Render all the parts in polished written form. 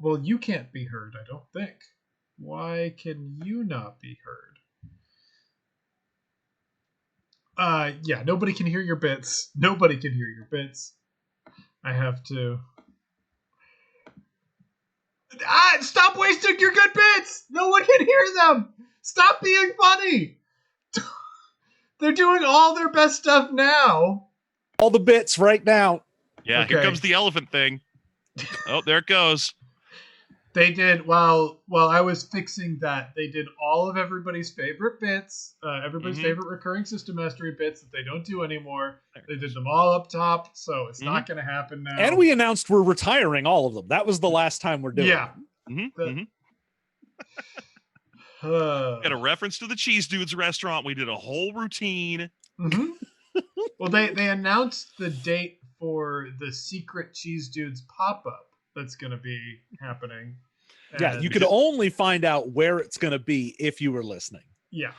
Well, you can't be heard, I don't think. Why can you not be heard? Yeah, nobody can hear your bits. Nobody can hear your bits. I have to. Stop wasting your good bits! No one can hear them! Stop being funny! They're doing all their best stuff now. All the bits right now. Yeah, Okay. Here comes the elephant thing. Oh, there it goes. They did, while I was fixing that, they did all of everybody's favorite bits, everybody's favorite recurring system mastery bits that they don't do anymore. They did them all up top, so it's not going to happen now. And we announced we're retiring all of them. That was the last time we're doing it. Got a reference to the Cheese Dudes restaurant. We did a whole routine. Well, they announced the date for the secret Cheese Dudes pop-up that's going to be happening. Yeah, you could only find out where it's going to be if you were listening. Yeah.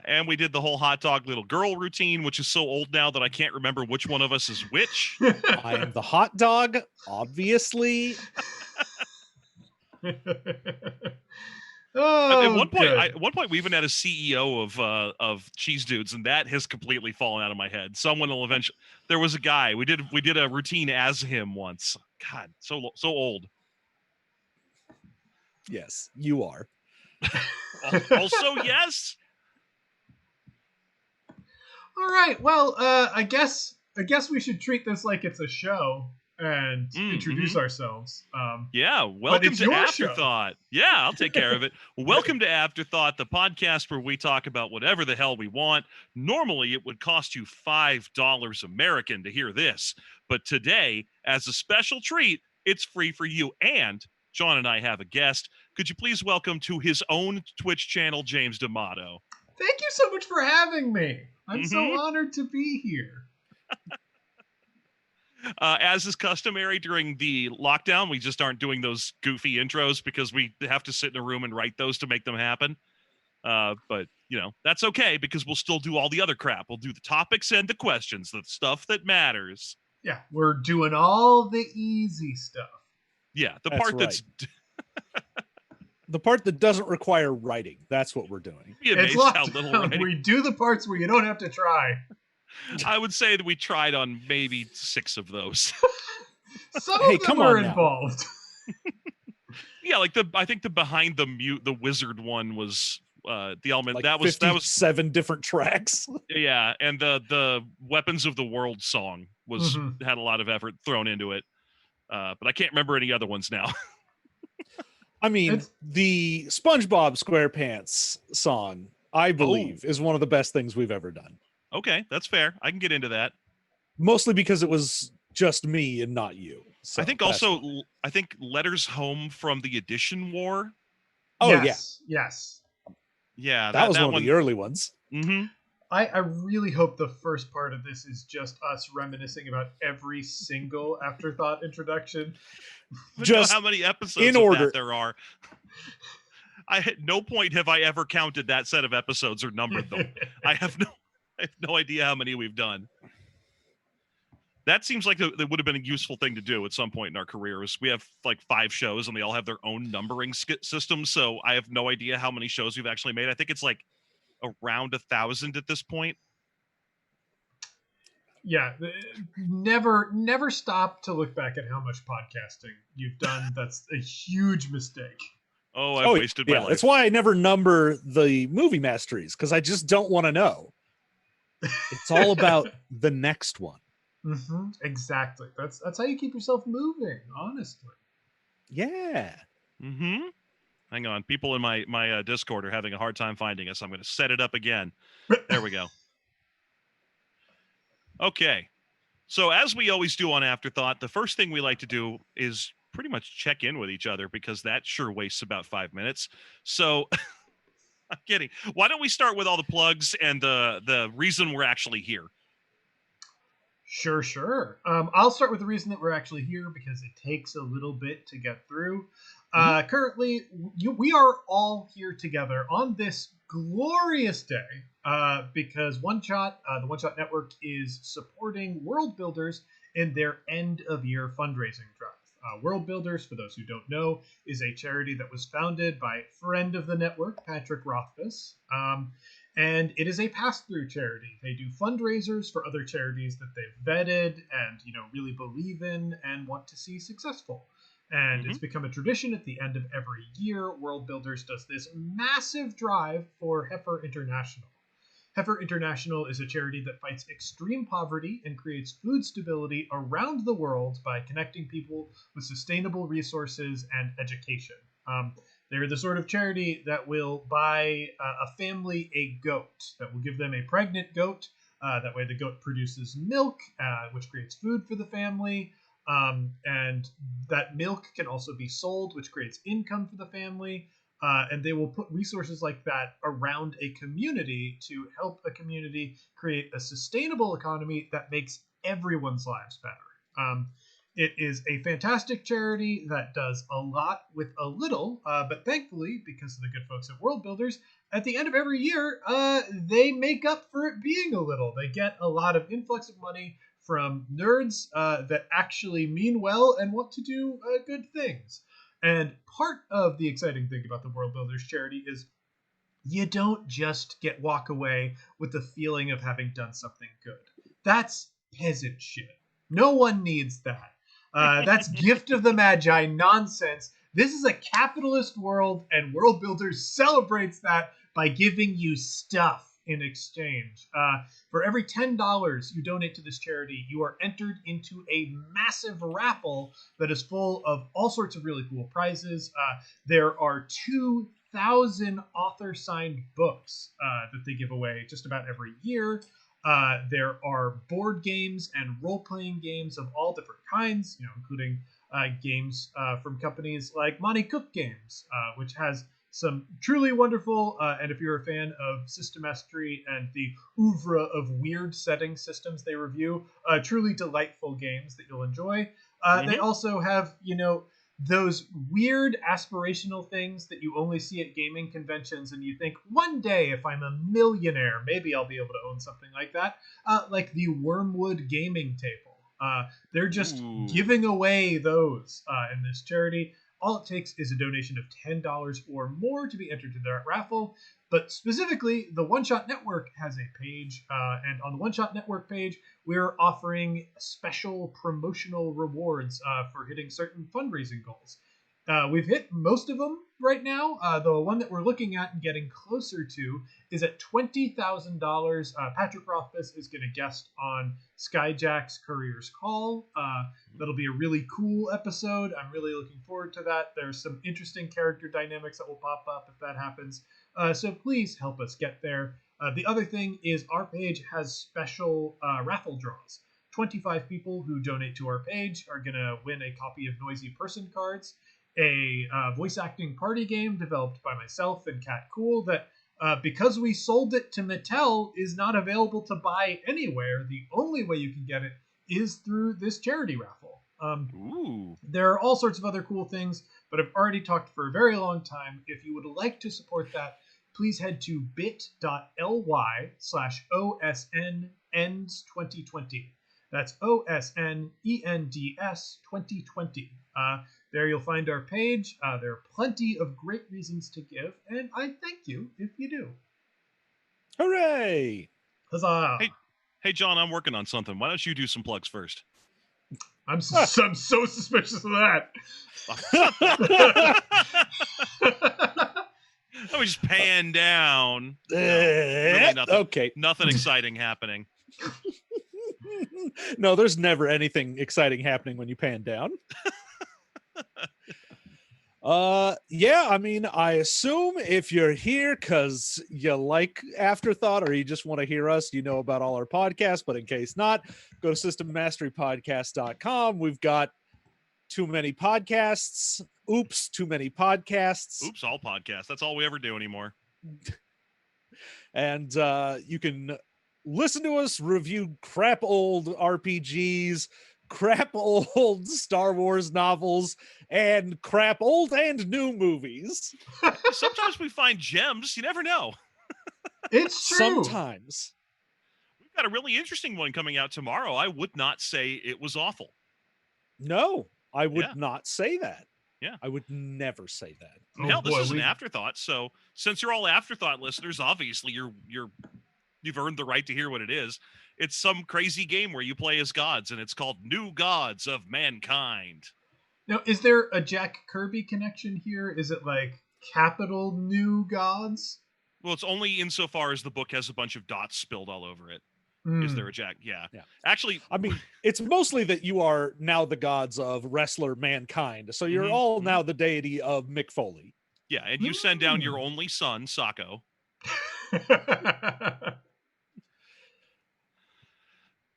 And we did the whole hot dog little girl routine, which is so old now that I can't remember which one of us is which. I am the hot dog, obviously. At one point, we even had a CEO of Cheese Dudes, and that has completely fallen out of my head. Someone will eventually. There was a guy we did a routine as him once. God, so old. Yes, you are. Also, yes. All right. Well, I guess we should treat this like it's a show and introduce ourselves. Welcome to Afterthought. Yeah, I'll take care of it. Welcome to Afterthought, the podcast where we talk about whatever the hell we want. Normally, it would cost you $5 American to hear this, but today, as a special treat, it's free for you. And John and I have a guest. Could you please welcome to his own Twitch channel, James D'Amato? Thank you so much for having me. I'm so honored to be here. As is customary during the lockdown, we just aren't doing those goofy intros because we have to sit in a room and write those to make them happen. But, that's okay because we'll still do all the other crap. We'll do the topics and the questions, the stuff that matters. Yeah, we're doing all the easy stuff. Yeah, the part that's... The part that doesn't require writing. That's what we're doing. It's lockdown. We do the parts where you don't have to try. I would say that we tried on maybe 6 of those. Some of them were involved. Yeah, I think the behind the wizard one was the element that was 7 different tracks. Yeah, and the Weapons of the World song was had a lot of effort thrown into it. But I can't remember any other ones now. I mean, the SpongeBob SquarePants song, I believe, is one of the best things we've ever done. Okay, that's fair. I can get into that. Mostly because it was just me and not you. So I think also, I think Letters Home from the Edition War. Oh, yes. Yeah, that was one of the early ones. I really hope the first part of this is just us reminiscing about every single Afterthought introduction. Just how many episodes in order that there are. At no point have I ever counted that set of episodes or numbered them. I have no idea how many we've done. That seems like that would have been a useful thing to do at some point in our careers. We have like 5 shows and they all have their own numbering system. So I have no idea how many shows we've actually made. I think it's like around 1,000 at this point. Yeah, never stop to look back at how much podcasting you've done. That's a huge mistake. Oh, I've wasted my life. That's why I never number the movie masteries, because I just don't want to know. It's all about the next one. Exactly. That's how you keep yourself moving, honestly. Yeah. Hang on. People in my Discord are having a hard time finding us. I'm going to set it up again. There we go. Okay. So as we always do on Afterthought, the first thing we like to do is pretty much check in with each other because that sure wastes about 5 minutes. So I'm kidding. Why don't we start with all the plugs and the reason we're actually here? Sure. I'll start with the reason that we're actually here because it takes a little bit to get through. Currently, we are all here together on this glorious day because the One Shot Network is supporting world builders in their end of year fundraising drive. World Builders, for those who don't know, is a charity that was founded by a friend of the network, Patrick Rothfuss. And it is a pass-through charity. They do fundraisers for other charities that they've vetted and, really believe in and want to see successful. And it's become a tradition at the end of every year. World Builders does this massive drive for Heifer International. Heifer International is a charity that fights extreme poverty and creates food stability around the world by connecting people with sustainable resources and education. They're the sort of charity that will buy a family a goat, that will give them a pregnant goat. That way the goat produces milk, which creates food for the family. And that milk can also be sold, which creates income for the family. And they will put resources like that around a community to help a community create a sustainable economy that makes everyone's lives better. It is a fantastic charity that does a lot with a little, but thankfully, because of the good folks at World Builders, at the end of every year, they make up for it being a little. They get a lot of influx of money from nerds that actually mean well and want to do good things. And part of the exciting thing about the World Builders charity is you don't just walk away with the feeling of having done something good. That's peasant shit. No one needs that. That's gift of the Magi nonsense. This is a capitalist world, and World Builders celebrates that by giving you stuff in exchange. For every $10 you donate to this charity, you are entered into a massive raffle that is full of all sorts of really cool prizes. There are 2,000 author-signed books that they give away just about every year. There are board games and role-playing games of all different kinds, including games from companies like Monte Cook Games, which has some truly wonderful, and if you're a fan of System Mastery and the oeuvre of weird setting systems they review, truly delightful games that you'll enjoy. They also have, those weird aspirational things that you only see at gaming conventions, and you think, one day, if I'm a millionaire, maybe I'll be able to own something like that, like the Wormwood Gaming Table. They're just giving away those in this charity. All it takes is a donation of $10 or more to be entered to that raffle. But specifically, the One Shot Network has a page, and on the One Shot Network page, we're offering special promotional rewards for hitting certain fundraising goals. We've hit most of them right now. The one that we're looking at and getting closer to is at $20,000. Patrick Rothfuss is going to guest on Skyjack's Courier's Call. That'll be a really cool episode. I'm really looking forward to that. There's some interesting character dynamics that will pop up if that happens. So please help us get there. The other thing is our page has special raffle draws. 25 people who donate to our page are going to win a copy of Noisy Person Cards, a voice acting party game developed by myself and Cat Cool that, because we sold it to Mattel, is not available to buy anywhere. The only way you can get it is through this charity raffle. There are all sorts of other cool things, but I've already talked for a very long time. If you would like to support that, please head to bit.ly/OSNends2020. That's OSNENDS 2020. There you'll find our page. There are plenty of great reasons to give, and I thank you if you do. Hooray! Huzzah! Hey, John, I'm working on something. Why don't you do some plugs first? I'm so suspicious of that. I was just pan down. No, really nothing. Okay. Nothing exciting happening. No, there's never anything exciting happening when you pan down. Yeah, I mean, I assume if you're here because you like Afterthought or you just want to hear us, you know about all our podcasts, but in case not, go to systemmasterypodcast.com. We've got too many podcasts. Oops, too many podcasts. Oops, all podcasts. That's all we ever do anymore. And you can listen to us review crap old RPGs, crap old Star Wars novels, and crap old and new movies. Sometimes we find gems. You never know. It's true. Sometimes. We've got a really interesting one coming out tomorrow. I would not say it was awful. No. I would not say that. Yeah. I would never say that. Hell, this is an afterthought. So since you're all afterthought listeners, obviously you've earned the right to hear what it is. It's some crazy game where you play as gods, and it's called New Gods of Mankind. Now, is there a Jack Kirby connection here? Is it like capital New Gods? Well, it's only insofar as the book has a bunch of dots spilled all over it. Is there a Jack? Yeah. Actually, I mean, it's mostly that you are now the gods of wrestler Mankind. So you're all now the deity of Mick Foley. Yeah, and you send down your only son, Sako.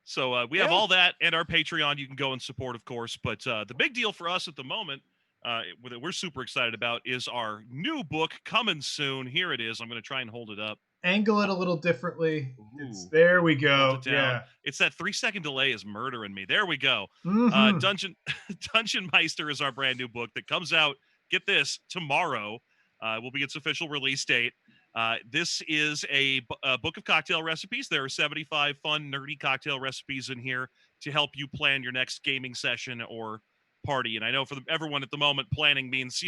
So we have all that and our Patreon you can go and support, of course. But the big deal for us at the moment that we're super excited about is our new book coming soon. Here it is. I'm going to try and hold it up. Angle it a little differently. There we go. Yeah. It's that 3-second delay is murdering me. There we go. Dungeon Meister is our brand new book that comes out, get this, tomorrow will be its official release date. This is a book of cocktail recipes. There are 75 fun, nerdy cocktail recipes in here to help you plan your next gaming session or party. And I know for everyone at the moment, planning means,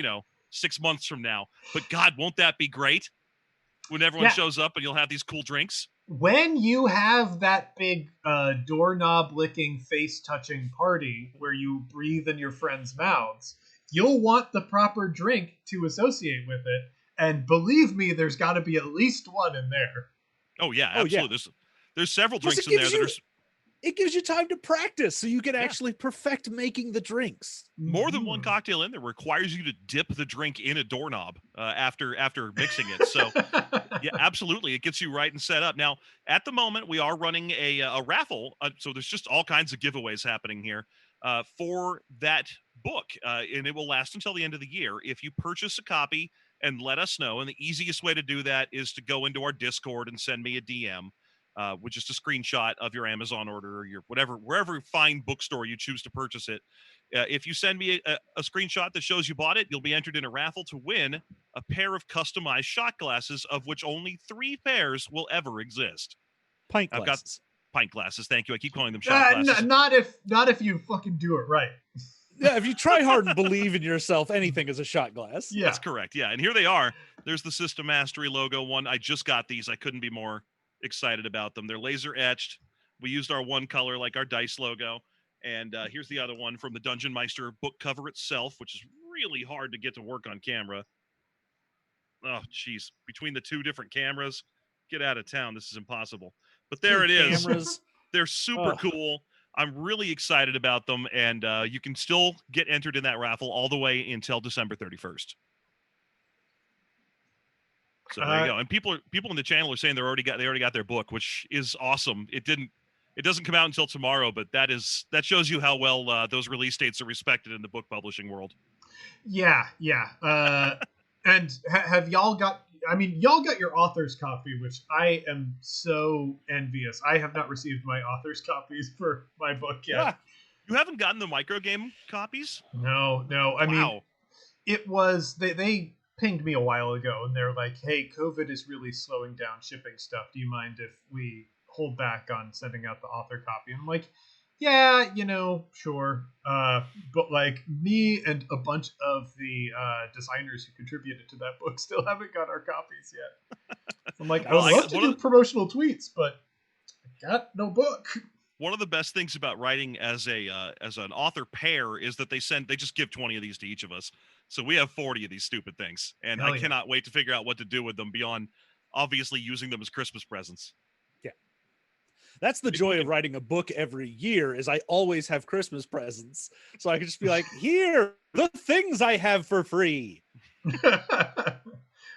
6 months from now. But God, won't that be great when everyone shows up and you'll have these cool drinks? When you have that big doorknob licking, face touching party where you breathe in your friends' mouths, you'll want the proper drink to associate with it. And believe me, there's got to be at least one in there. Oh, yeah, absolutely. There's several drinks in there that are... It gives you time to practice so you can actually perfect making the drinks. More than one cocktail in there requires you to dip the drink in a doorknob after mixing it. So, yeah, absolutely. It gets you right and set up. Now, at the moment, we are running a raffle. So there's just all kinds of giveaways happening here for that book. And it will last until the end of the year. If you purchase a copy and let us know, and the easiest way to do that is to go into our Discord and send me a DM. With just a screenshot of your Amazon order or your wherever fine bookstore you choose to purchase it. If you send me a screenshot that shows you bought it, you'll be entered in a raffle to win a pair of customized shot glasses, of which only 3 pairs will ever exist. Pint glasses. I've got pint glasses. Thank you. I keep calling them shot glasses. Not if you fucking do it right. Yeah, if you try hard and believe in yourself, anything is a shot glass. Yeah, that's correct. Yeah, and here they are. There's the System Mastery logo one. I just got these. I couldn't be more excited about them. They're laser etched. We used our one color like our dice logo. And here's the other one from the Dungeon Meister book cover itself, which is really hard to get to work on camera. Oh, geez. Between the 2 different cameras, get out of town. This is impossible. But there it is. Cameras. They're super cool. I'm really excited about them. And you can still get entered in that raffle all the way until December 31st. So there you go. And people in the channel are saying they already got their book, which is awesome. It doesn't come out until tomorrow, but that shows you how well those release dates are respected in the book publishing world. Yeah. And have y'all got? I mean, y'all got your author's copy, which I am so envious. I have not received my author's copies for my book yet. Yeah. You haven't gotten the microgame copies? No. I mean, it was they pinged me a while ago and they're like, hey, COVID is really slowing down shipping stuff. Do you mind if we hold back on sending out the author copy? And I'm like, yeah, sure. But like me and a bunch of the designers who contributed to that book still haven't got our copies yet. I'm like, I would love to do promotional tweets, but I got no book. One of the best things about writing as an author pair is that they just give 20 of these to each of us. So we have 40 of these stupid things, and I cannot wait to figure out what to do with them beyond obviously using them as Christmas presents. Yeah. That's the joy of writing a book every year is I always have Christmas presents. So I can just be like, here, the things I have for free.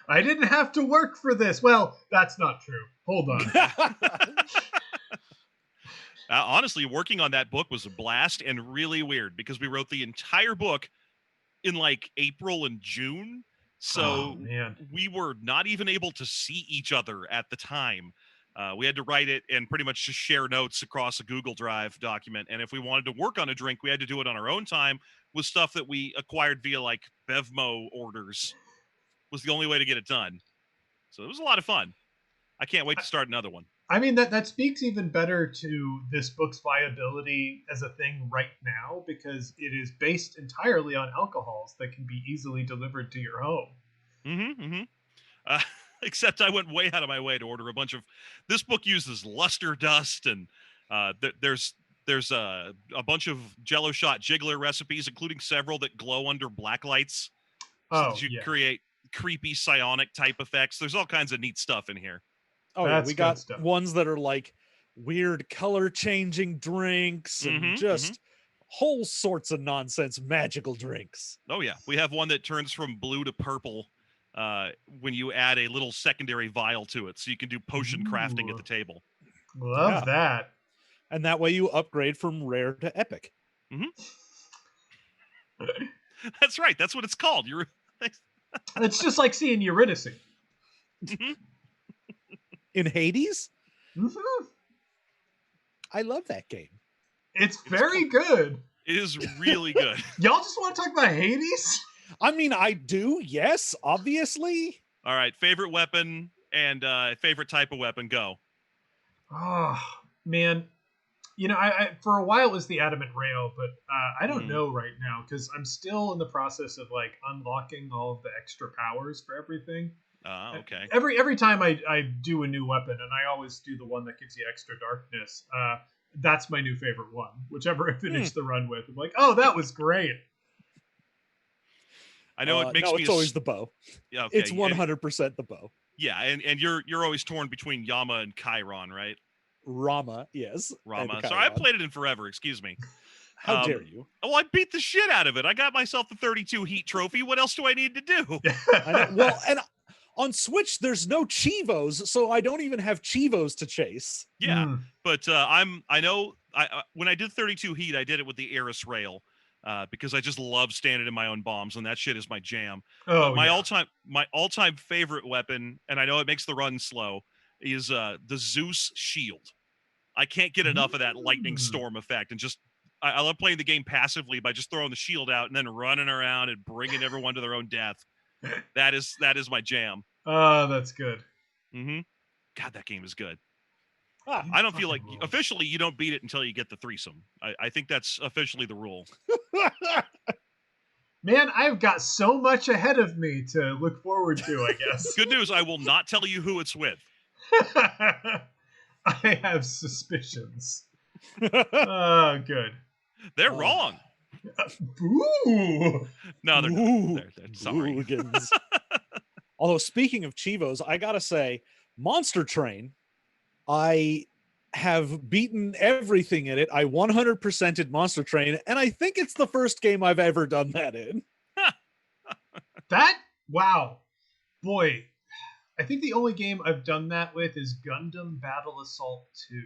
I didn't have to work for this. Well, that's not true. Hold on. Honestly, working on that book was a blast and really weird because we wrote the entire book in like April and June. So we were not even able to see each other at the time. We had to write it and pretty much just share notes across a Google Drive document. And if we wanted to work on a drink, we had to do it on our own time with stuff that we acquired via like Bevmo orders was the only way to get it done. So it was a lot of fun. I can't wait to start another one. I mean, that speaks even better to this book's viability as a thing right now, because it is based entirely on alcohols that can be easily delivered to your home. Mm-hmm. Mm-hmm. Except I went way out of my way to order a bunch of. This book uses luster dust, and there's a bunch of Jello shot jiggler recipes, including several that glow under black lights, so that you create creepy psionic type effects. There's all kinds of neat stuff in here. Oh, yeah, we got ones that are like weird color changing drinks and just whole sorts of nonsense magical drinks. Oh yeah, we have one that turns from blue to purple when you add a little secondary vial to it, so you can do potion crafting at the table. Love that. And that way you upgrade from rare to epic. That's right. That's what it's called. It's just like seeing Eurydice. In Hades? I love that game. It's very good. It is really good. Y'all just want to talk about Hades? I mean, I do, yes, obviously. All right, favorite weapon and favorite type of weapon, go. Oh, man. You know, I for a while it was the adamant rail, but I don't know right now, because I'm still in the process of like unlocking all of the extra powers for everything. Okay. Every time I do a new weapon, and I always do the one that gives you extra darkness, that's my new favorite one. Whichever I finish the run with, I'm like, oh, that was great. I know it makes me. It's always the bow. Yeah, okay. It's 100% the bow. Yeah, and you're always torn between Yama and Chiron, right? Rama, yes. Rama. Sorry, I played it in forever. Excuse me. How dare you? Oh, I beat the shit out of it. I got myself the 32 heat trophy. What else do I need to do? I know. Well, and on Switch, there's no Chivos, so I don't even have Chivos to chase. Yeah, but when I did 32 heat, I did it with the Eris rail because I just love standing in my own bombs, and that shit is my jam. Oh, my all-time favorite weapon, and I know it makes the run slow, is the Zeus shield. I can't get enough of that lightning storm effect, and just I love playing the game passively by just throwing the shield out and then running around and bringing everyone to their own death. That is my jam. Oh, that's good. God, that game is good. I don't feel like officially you don't beat it until you get the threesome. I think that's officially the rule. Man, I've got so much ahead of me to look forward to, I guess. Good news, I will not tell you who it's with. I have suspicions. Oh, good. They're wrong. Ooh. No, they're not. They're sorry. Although, speaking of Chivos, I gotta say, Monster Train, I have beaten everything in it. I 100%ed Monster Train, and I think it's the first game I've ever done that in. Wow. Boy, I think the only game I've done that with is Gundam Battle Assault 2.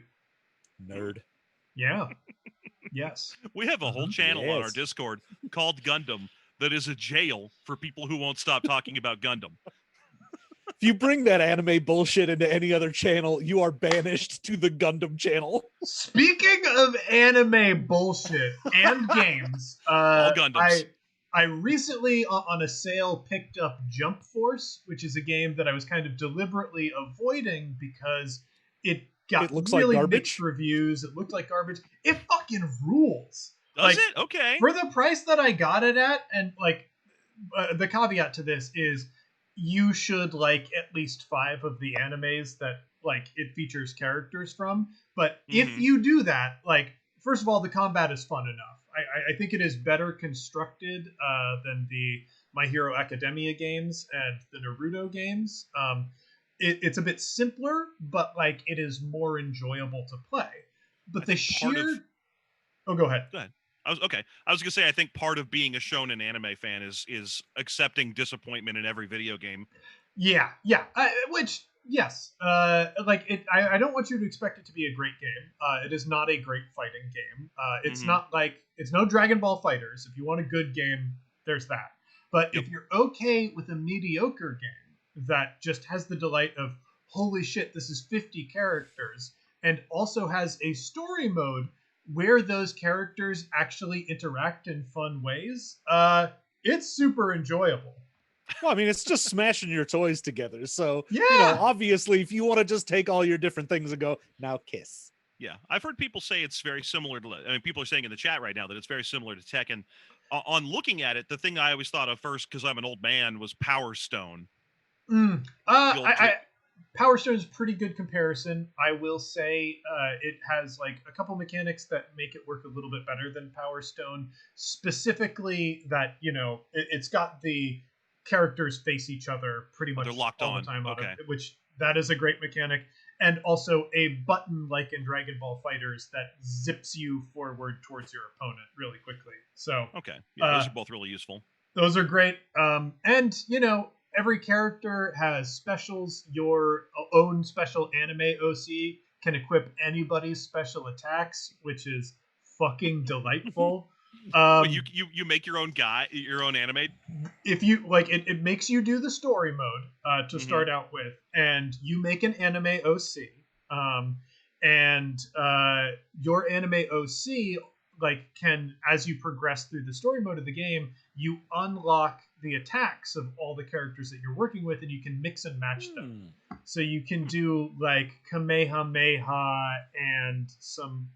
Nerd. Yeah. Yes. We have a whole channel on our Discord called Gundam that is a jail for people who won't stop talking about Gundam. If you bring that anime bullshit into any other channel, you are banished to the Gundam channel. Speaking of anime bullshit and games, all Gundams. I recently, on a sale, picked up Jump Force, which is a game that I was kind of deliberately avoiding because it got really mixed reviews. It looked like garbage. It fucking rules. Does it? Okay. For the price that I got it at, and the caveat to this is you should like at least 5 of the animes that it features characters from. But if you do that, first of all, the combat is fun enough. I think it is better constructed than the My Hero Academia games and the Naruto games. It's a bit simpler, but it is more enjoyable to play. But the sheer... Oh, go ahead. Go ahead. I was gonna say I think part of being a shonen anime fan is accepting disappointment in every video game. Yeah. Which yes, I don't want you to expect it to be a great game. It is not a great fighting game. It's not it's no Dragon Ball Fighters. If you want a good game, there's that. But if you're okay with a mediocre game that just has the delight of holy shit, this is 50 characters, and also has a story mode where those characters actually interact in fun ways, it's super enjoyable. Well, I mean, it's just smashing your toys together. So, Yeah. obviously, if you want to just take all your different things and go, now kiss. Yeah, I've heard people say it's very similar to. I mean, people are saying in the chat right now that it's very similar to Tekken. On looking at it, the thing I always thought of first, because I'm an old man, was Power Stone. Power Stone is a pretty good comparison. I will say it has like a couple mechanics that make it work a little bit better than Power Stone. Specifically, that it's got the characters face each other pretty much they're locked all on. the time, Okay. which that is a great mechanic. And also a button like in Dragon Ball Fighters that zips you forward towards your opponent really quickly. So okay, yeah, those are both really useful. Those are great. And every character has specials. Your own special anime OC can equip anybody's special attacks, which is fucking delightful. You make your own guy, your own anime. If you like, it makes you do the story mode to start out with, and you make an anime OC. And your anime OC can, as you progress through the story mode of the game, you unlock the attacks of all the characters that you're working with, and you can mix and match them. So you can do like Kamehameha and some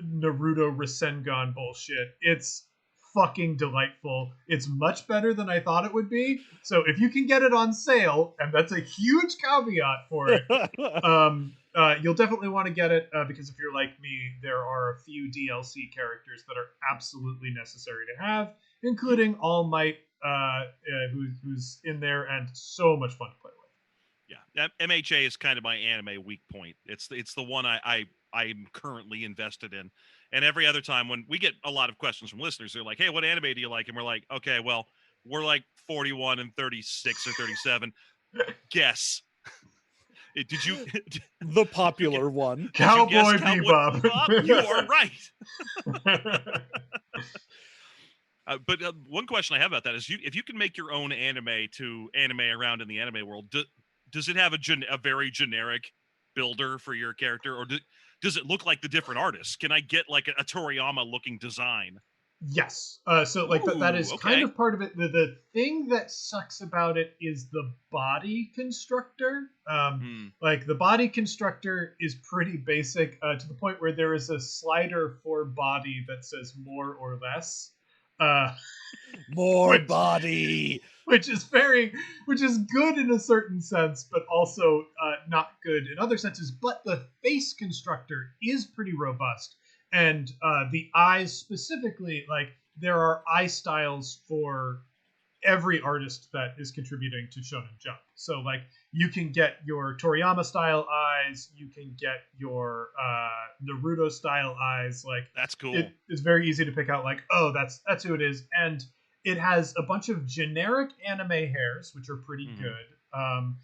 Naruto Rasengan bullshit. It's fucking delightful. It's much better than I thought it would be. So if you can get it on sale, and that's a huge caveat for it, you'll definitely want to get it because if you're like me, there are a few DLC characters that are absolutely necessary to have, including All Might, who's in there and so much fun to play with. Yeah, MHA is kind of my anime weak point. It's the one I'm currently invested in. And every other time when we get a lot of questions from listeners, they're like, hey, what anime do you like? And we're like, okay, well, we're like 41 and 36 or 37. Guess. Did you? The popular one. Cowboy Bebop. You are right. But one question I have about that is, if you can make your own anime around in the anime world, does it have a very generic builder for your character, or does it look like the different artists? Can I get like a Toriyama looking design? Yes. So that is kind of part of it. The thing that sucks about it is the body constructor. Like the body constructor is pretty basic to the point where there is a slider for body that says more or less. More body. Which is good in a certain sense, but also not good in other senses. But the face constructor is pretty robust. And the eyes specifically, like there are eye styles for every artist that is contributing to Shonen Jump. So like you can get your Toriyama style eyes, you can get your Naruto style eyes. Like that's cool. It's very easy to pick out. Like, oh, that's who it is, and it has a bunch of generic anime hairs, which are pretty good.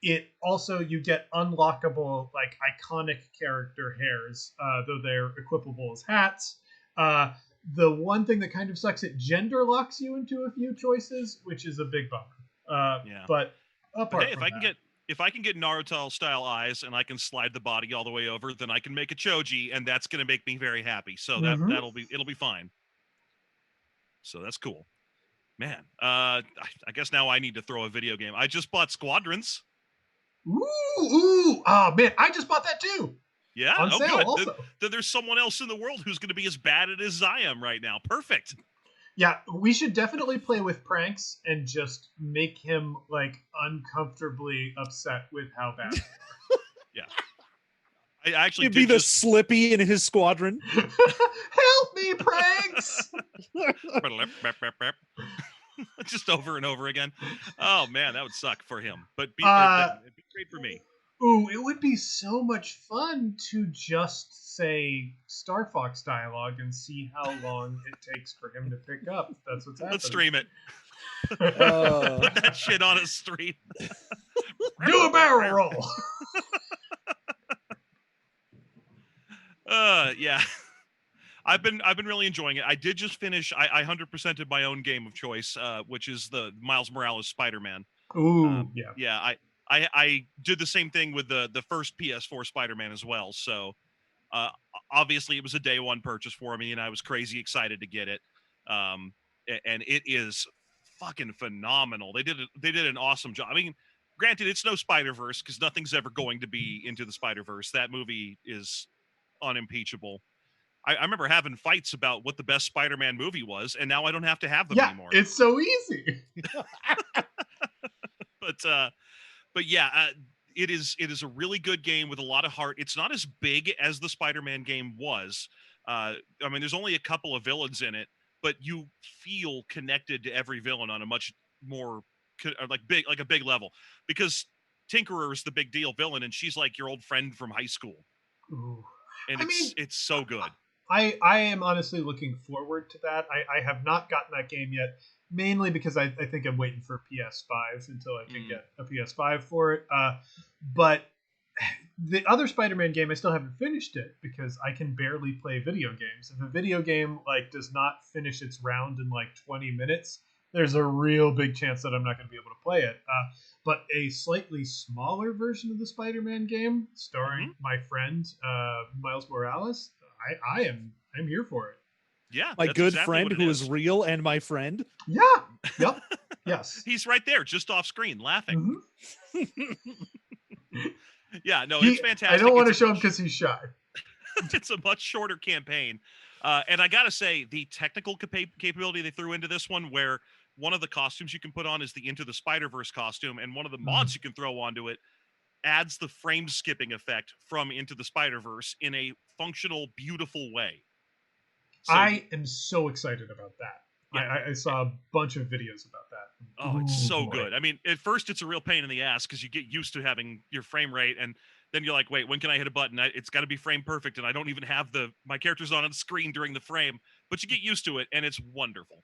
It also, you get unlockable, like iconic character hairs, though they're equipable as hats. The one thing that kind of sucks, it gender locks you into a few choices, which is a big bummer. But apart hey, if I can get Naruto style eyes and I can slide the body all the way over, then I can make a choji, and that's going to make me very happy. So it'll be fine. So that's cool, man. I guess now I need to throw a video game. I just bought Squadrons. Ooh! Oh man, I just bought that too. Yeah, on sale good. Also. Then there's someone else in the world who's going to be as bad at it as I am right now. Perfect. Yeah, we should definitely play with pranks and just make him like uncomfortably upset with how bad. Yeah. I actually It'd be the Slippy in his squadron. Help me, pranks! Just over and over again. Oh man, that would suck for him, but it'd be great for me. Ooh, it would be so much fun to just say Star Fox dialogue and see how long it takes for him to pick up. That's what's happening. Let's stream it. Put that shit on a stream. Do a barrel roll. Yeah. I've been really enjoying it. I did just finish. I 100%ed my own game of choice, which is the Miles Morales Spider-Man. Ooh, yeah. Yeah, I did the same thing with the first PS4 Spider-Man as well. So obviously it was a day one purchase for me, and I was crazy excited to get it. And it is fucking phenomenal. They did an awesome job. I mean, granted, it's no Spider-Verse because nothing's ever going to be Into the Spider-Verse. That movie is unimpeachable. I remember having fights about what the best Spider-Man movie was, and now I don't have to have them anymore. It's so easy. But yeah, it is a really good game with a lot of heart. It's not as big as the Spider-Man game was. I mean, there's only a couple of villains in it, but you feel connected to every villain on a much more like a big level, because Tinkerer is the big deal villain, and she's like your old friend from high school. Ooh. And it's so good. I am honestly looking forward to that. I have not gotten that game yet, mainly because I think I'm waiting for PS5 until I can get a PS5 for it. But the other Spider-Man game, I still haven't finished it because I can barely play video games. If a video game like does not finish its round in like 20 minutes, there's a real big chance that I'm not going to be able to play it. But a slightly smaller version of the Spider-Man game, starring my friend Miles Morales, I'm here for it. Yeah, my good friend who is real and my friend. Yeah. Yep. Yes. He's right there, just off screen, laughing. Yeah, no, it's fantastic. I don't want to show him because he's shy. It's a much shorter campaign. And I got to say, the technical capability they threw into this one, where one of the costumes you can put on is the Into the Spider-Verse costume, and one of the mods you can throw onto it adds the frame skipping effect from Into the Spider-Verse in a functional, beautiful way. So, I am so excited about that. Yeah. I saw a bunch of videos about that. Oh, it's so good. I mean, at first it's a real pain in the ass because you get used to having your frame rate, and then you're like, wait, when can I hit a button? It's got to be frame perfect, and I don't even have my characters on the screen during the frame. But you get used to it, and it's wonderful.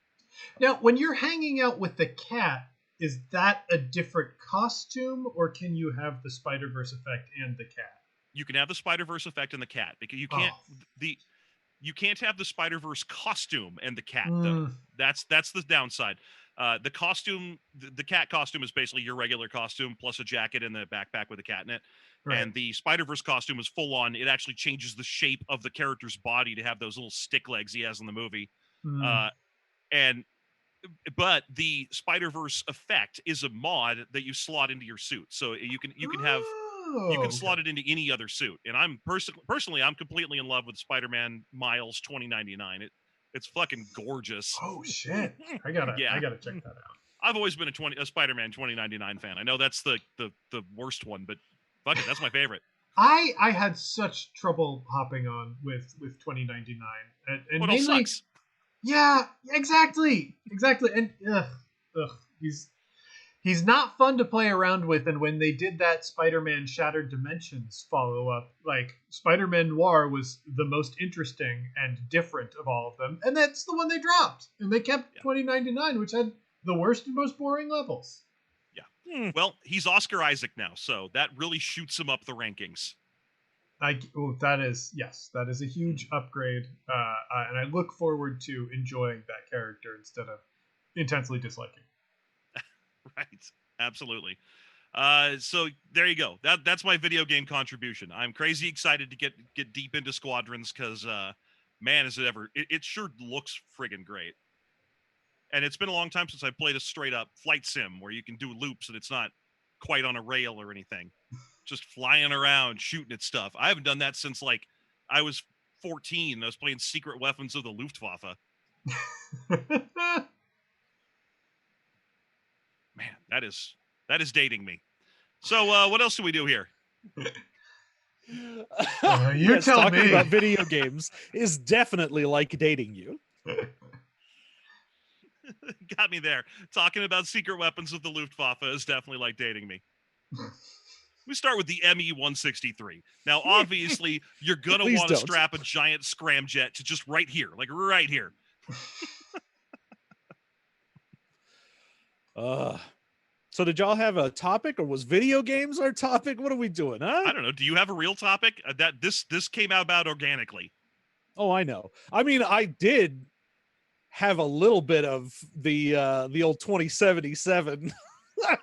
Now, when you're hanging out with the cat, is that a different costume, or can you have the Spider-Verse effect and the cat? You can have the Spider-Verse effect and the cat, because you can't you can't have the Spider-Verse costume and the cat, though. That's the downside. The costume, the cat costume, is basically your regular costume plus a jacket and the backpack with a cat in it. Right. And the Spider-Verse costume is full on. It actually changes the shape of the character's body to have those little stick legs he has in the movie. But the Spider-Verse effect is a mod that you slot into your suit, so you can slot it into any other suit. And I'm personally I'm completely in love with Spider-Man Miles 2099. It's fucking gorgeous. Oh shit! I gotta check that out. I've always been a Spider-Man 2099 fan. I know that's the worst one, but fuck it, that's my favorite. I had such trouble hopping on with 2099, and what mainly, all sucks? Yeah, exactly, and he's not fun to play around with. And when they did that Spider-Man Shattered Dimensions follow-up, like, Spider-Man Noir was the most interesting and different of all of them, and that's the one they dropped, and they kept 2099, which had the worst and most boring levels. Yeah. Well, he's Oscar Isaac now, so that really shoots him up the rankings. That is a huge upgrade, and I look forward to enjoying that character instead of intensely disliking. Right, absolutely. So there you go. That's my video game contribution. I'm crazy excited to get deep into Squadrons because, man, is it ever! It sure looks friggin' great. And it's been a long time since I played a straight up flight sim where you can do loops and it's not quite on a rail or anything. Just flying around, shooting at stuff. I haven't done that since, like, I was 14 and I was playing Secret Weapons of the Luftwaffe. Man, that is dating me. So what else do we do here? You tell talking me. About video games is definitely like dating you. Got me there. Talking about Secret Weapons of the Luftwaffe is definitely like dating me. We start with the ME-163. Now, obviously, you're going to want to strap a giant scramjet to just right here. Like, right here. So did y'all have a topic, or was video games our topic? What are we doing, huh? I don't know. Do you have a real topic? That this came about organically. Oh, I know. I mean, I did have a little bit of the old 2077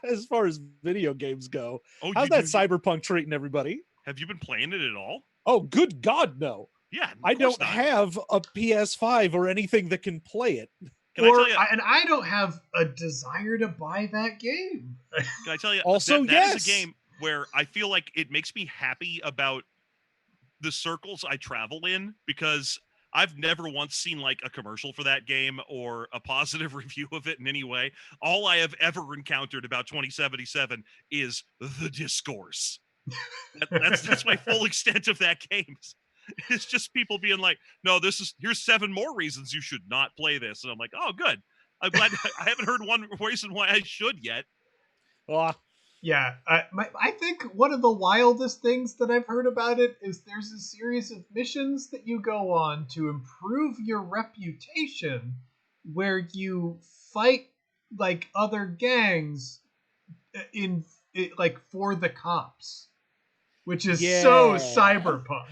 as far as video games go. Oh, how's that Cyberpunk treating everybody? Have you been playing it at all? Oh, good God, no. Yeah, I don't have a PS5 or anything that can play it. I don't have a desire to buy that game. Can I tell you? Also, that is a game where I feel like it makes me happy about the circles I travel in, because I've never once seen like a commercial for that game or a positive review of it in any way. All I have ever encountered about 2077 is the discourse. That's my full extent of that game. It's just people being like, no, here's 7 more reasons you should not play this. And I'm like, oh, good. I'm glad I haven't heard one reason why I should yet. Yeah, I think one of the wildest things that I've heard about it is there's a series of missions that you go on to improve your reputation, where you fight like other gangs like for the cops, which is so cyberpunk.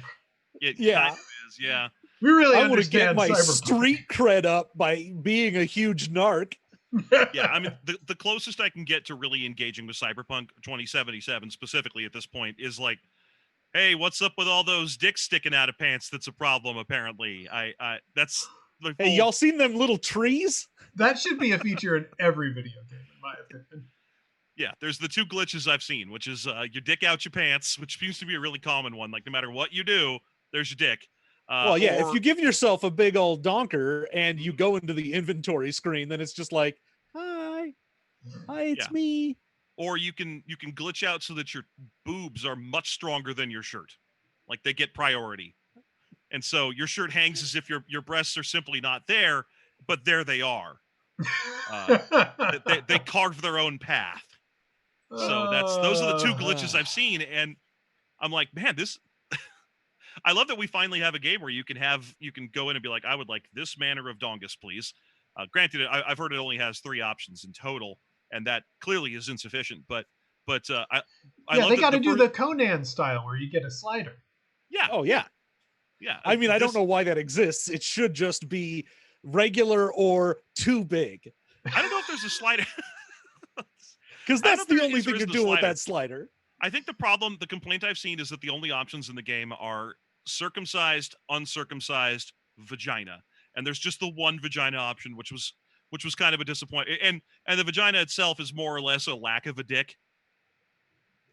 It kind of is, yeah. We really I want to get my cyberpunk. street cred up by being a huge narc. Yeah, I mean, the closest I can get to really engaging with Cyberpunk 2077 specifically at this point is like, hey, what's up with all those dicks sticking out of pants? That's a problem, apparently. That's the Hey, y'all seen them little trees? That should be a feature in every video game, in my opinion. Yeah, there's the 2 glitches I've seen, which is your dick out your pants, which seems to be a really common one. Like, no matter what you do, there's your dick. If you give yourself a big old donker and you go into the inventory screen, then it's just like, hi, it's me. Or you can glitch out so that your boobs are much stronger than your shirt, like they get priority, and so your shirt hangs as if your breasts are simply not there, but there they are. They carve their own path. So those are the 2 glitches I've seen, and I'm like, man, this. I love that we finally have a game where you can go in and be like, I would like this manner of dongus, please. Granted, I've heard it only has 3 options in total, and that clearly is insufficient. But I love they got to do the Conan style where you get a slider. Yeah. Oh yeah. Yeah. I mean, I don't know why that exists. It should just be regular or too big. I don't know if there's a slider. Because that's the only thing you're doing with that slider. I think the complaint I've seen is that the only options in the game are circumcised, uncircumcised, vagina, and there's just the one vagina option, which was kind of a disappointment. And the vagina itself is more or less a lack of a dick.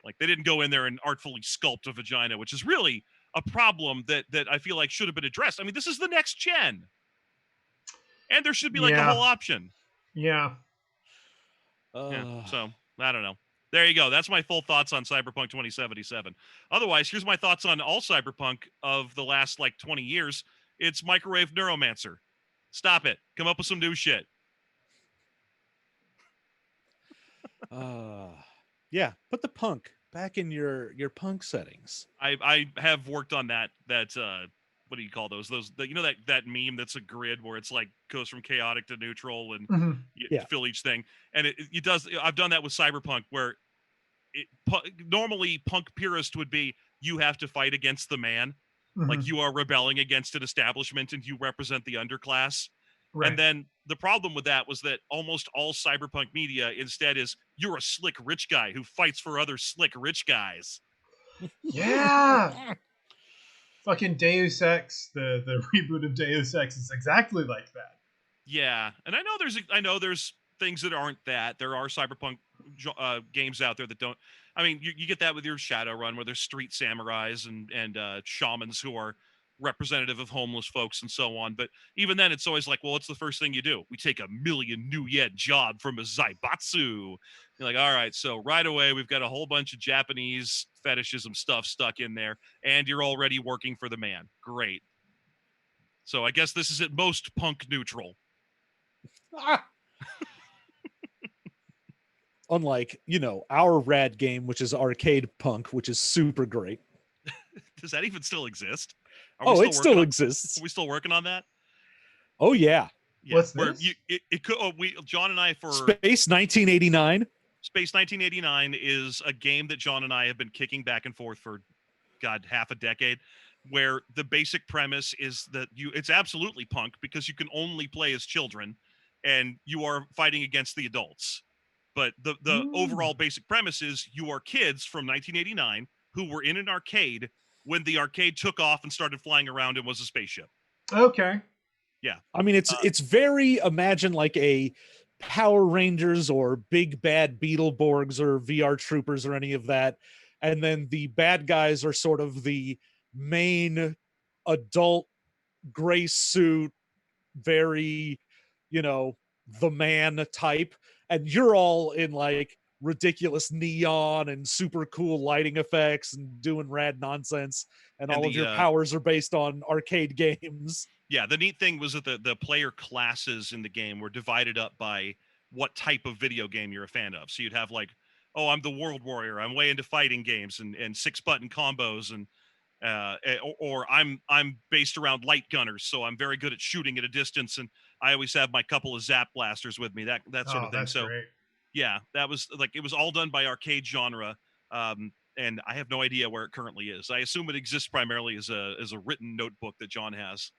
Like, they didn't go in there and artfully sculpt a vagina, which is really a problem that I feel like should have been addressed. I mean, this is the next gen, and there should be like a whole option. Yeah. So I don't know. There you go. That's my full thoughts on Cyberpunk 2077. Otherwise, here's my thoughts on all Cyberpunk of the last, 20 years. It's Microwave Neuromancer. Stop it. Come up with some new shit. Yeah, put the punk back in your punk settings. I have worked on that what do you call those that meme that's a grid where it's like goes from chaotic to neutral and you fill each thing, and it does. I've done that with Cyberpunk where normally punk purist would be you have to fight against the man, like you are rebelling against an establishment and you represent the underclass. Right. And then the problem with that was that almost all Cyberpunk media instead is you're a slick rich guy who fights for other slick rich guys. Yeah. Fucking Deus Ex, the reboot of Deus Ex is exactly like that. Yeah, and I know there's things that aren't that. There are Cyberpunk games out there that don't. I mean, you get that with your Shadowrun, where there's street samurais and shamans who are representative of homeless folks and so on. But even then, it's always like, well, what's the first thing you do? We take a million new yen job from a Zaibatsu. You're like, all right, so right away, we've got a whole bunch of Japanese fetishism stuff stuck in there, and you're already working for the man. Great. So I guess this is at most punk neutral. Unlike, our rad game, which is Arcade Punk, which is super great. Does that even still exist? It still exists. Are we still working on that? Oh yeah. What's this? It could. John and I for Space 1989. Space 1989 is a game that John and I have been kicking back and forth for, half a decade. Where the basic premise is that it's absolutely punk because you can only play as children, and you are fighting against the adults. But the overall basic premise is you are kids from 1989 who were in an arcade when the arcade took off and started flying around and was a spaceship. Okay. Yeah. I mean, it's very, imagine like a Power Rangers or Big Bad Beetleborgs or VR Troopers or any of that. And then the bad guys are sort of the main adult gray suit, very, you know, the man type. And you're all in like ridiculous neon and super cool lighting effects and doing rad nonsense. And all of your powers are based on arcade games. Yeah, the neat thing was that the player classes in the game were divided up by what type of video game you're a fan of. So you'd have like, oh, I'm the World Warrior. I'm way into fighting games and 6-button combos, and or I'm based around light gunners, so I'm very good at shooting at a distance, and I always have my couple of zap blasters with me. That sort of thing. That's so great. yeah, that was like, it was all done by arcade genre. And I have no idea where it currently is. I assume it exists primarily as a written notebook that John has.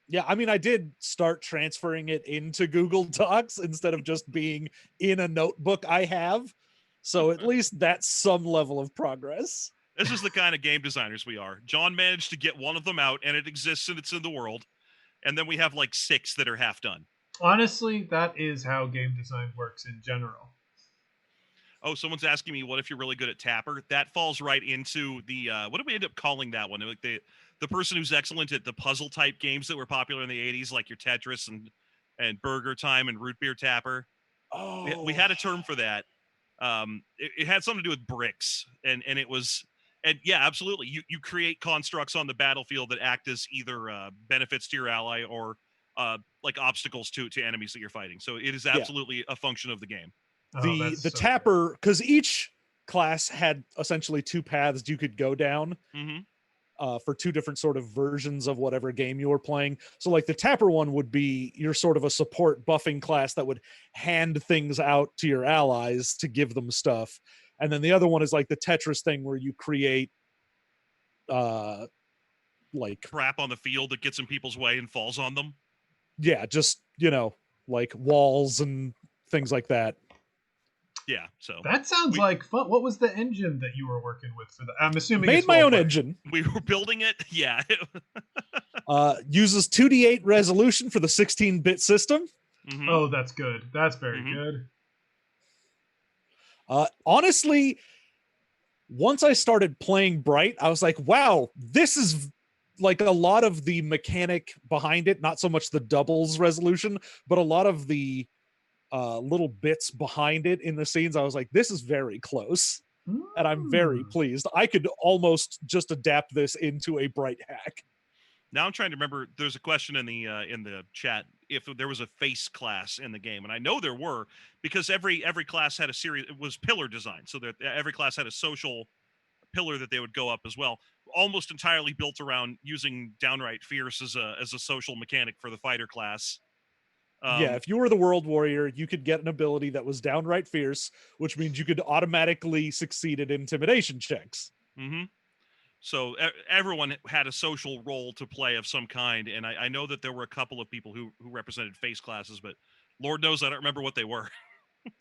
Yeah, I mean, I did start transferring it into Google Docs instead of just being in a notebook I have. So at least that's some level of progress. This is the kind of game designers we are. John managed to get one of them out, and it exists and it's in the world. And then we have like 6 that are half done. Honestly, that is how game design works in general. Oh, someone's asking me, what if you're really good at Tapper? That falls right into the, what did we end up calling that one? Like the person who's excellent at the puzzle type games that were popular in the 80s, like your Tetris and Burger Time and Root Beer Tapper. Oh, we had a term for that. It had something to do with bricks, and it was, and yeah, absolutely. You create constructs on the battlefield that act as either benefits to your ally or like obstacles to enemies that you're fighting. So it is absolutely a function of the game. The Tapper, because each class had essentially 2 paths you could go down. Mm-hmm. For 2 different sort of versions of whatever game you were playing. So like the Tapper one would be you're sort of a support buffing class that would hand things out to your allies to give them stuff. And then the other one is like the Tetris thing where you create like crap on the field that gets in people's way and falls on them. Yeah, just, you know, like walls and things like that. Yeah, so that sounds like fun. What was the engine that you were working with for that? I'm assuming made my own engine. We were building it. Yeah. Uses 2D8 resolution for the 16-bit system. Mm-hmm. Oh, that's good. That's very good. Honestly, once I started playing Bright, I was like, wow, this is like a lot of the mechanic behind it, not so much the doubles resolution, but a lot of the little bits behind it in the scenes. I was like, this is very close. And I'm very pleased. I could almost just adapt this into a Bright hack. Now I'm trying to remember. There's a question in the chat if there was a face class in the game, and I know there were, because every class had a series. It was pillar design, so that every class had a social pillar that they would go up as well, almost entirely built around using downright fierce as a social mechanic for the fighter class. Yeah, if you were the World Warrior, you could get an ability that was downright fierce, which means you could automatically succeed at intimidation checks. Mm-hmm. So everyone had a social role to play of some kind, and I know that there were a couple of people who represented face classes, but Lord knows I don't remember what they were.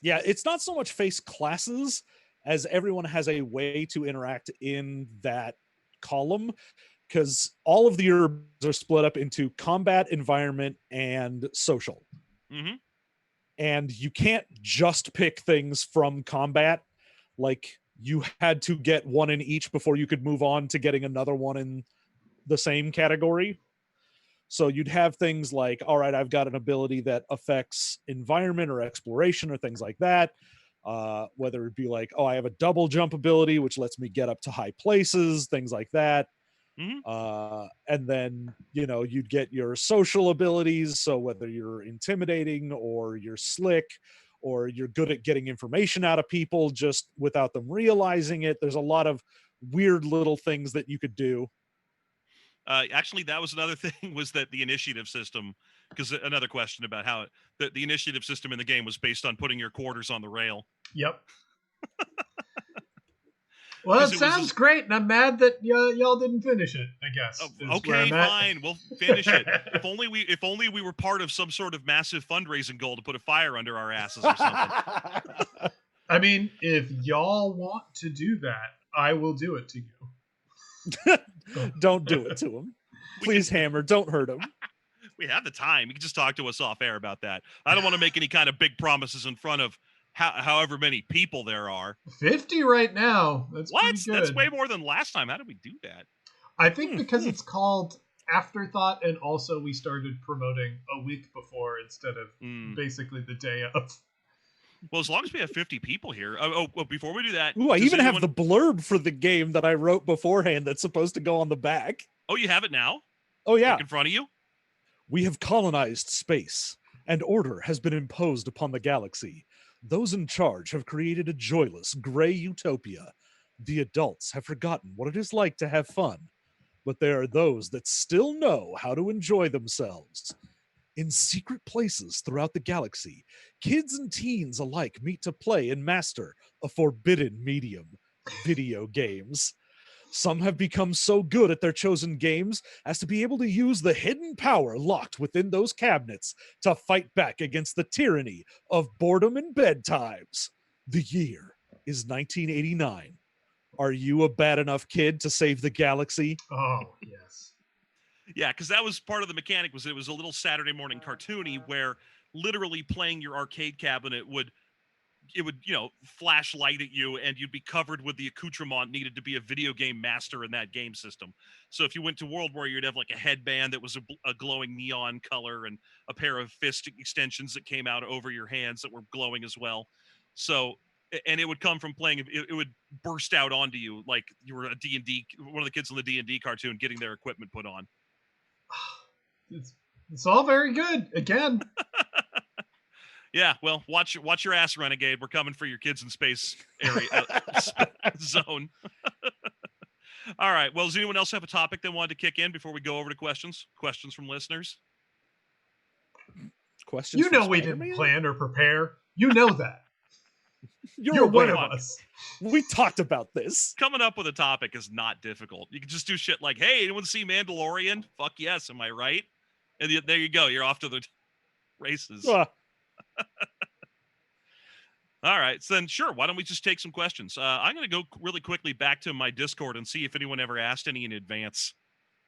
Yeah, it's not so much face classes as everyone has a way to interact in that column, because all of the herbs are split up into combat, environment, and social. Mm-hmm. And you can't just pick things from combat. Like, you had to get one in each before you could move on to getting another one in the same category. So you'd have things like, all right, I've got an ability that affects environment or exploration or things like that. Whether it be like, oh, I have a double jump ability, which lets me get up to high places, things like that. Mm-hmm. And then, you know, you'd get your social abilities. So whether you're intimidating or you're slick or you're good at getting information out of people just without them realizing it, there's a lot of weird little things that you could do. Actually, that was another thing, was that the initiative system, because another question about how the initiative system in the game was based on putting your quarters on the rail. Yep. Well, it sounds great, and I'm mad that y'all didn't finish it, I guess. Okay, fine. We'll finish it. If only we were part of some sort of massive fundraising goal to put a fire under our asses or something. I mean, if y'all want to do that, I will do it to you. Don't do it to him. Please, Hammer, don't hurt him. We have the time. You can just talk to us off air about that. I don't want to make any kind of big promises in front of however many people there are. 50 right now. That's what? pretty good. That's way more than last time. How did we do that? I think because it's called Afterthought, and also we started promoting a week before instead of basically the day of. Well, as long as we have 50 people here. Before we do that. Ooh, I even have the blurb for the game that I wrote beforehand that's supposed to go on the back. Oh, you have it now? Oh, yeah. Like in front of you? We have colonized space, and order has been imposed upon the galaxy. Those in charge have created a joyless, gray utopia. The adults have forgotten what it is like to have fun, but there are those that still know how to enjoy themselves. In secret places throughout the galaxy, kids and teens alike meet to play and master a forbidden medium, video games. Some have become so good at their chosen games as to be able to use the hidden power locked within those cabinets to fight back against the tyranny of boredom and bedtimes. The year is 1989. Are you a bad enough kid to save the galaxy? Oh, yes. Yeah, because that was part of the mechanic. Was it was a little Saturday morning cartoony where literally playing your arcade cabinet would flash light at you, and you'd be covered with the accoutrement needed to be a video game master in that game system. So if you went to World War, you'd have like a headband that was a glowing neon color and a pair of fist extensions that came out over your hands that were glowing as well. So, and it would come from playing, it would burst out onto you like you were a D&D, one of the kids in the D&D cartoon getting their equipment put on. It's all very good. Again. Yeah, well, watch your ass, Renegade. We're coming for your kids in space area zone. All right. Well, does anyone else have a topic they wanted to kick in before we go over to questions? Questions from listeners? Questions? You know we didn't plan or prepare. You know that. You're one of us. We talked about this. Coming up with a topic is not difficult. You can just do shit like, hey, anyone see Mandalorian? Fuck yes, am I right? And there you go. You're off to the races. All right. So then, sure. Why don't we just take some questions? I'm going to go really quickly back to my Discord and see if anyone ever asked any in advance,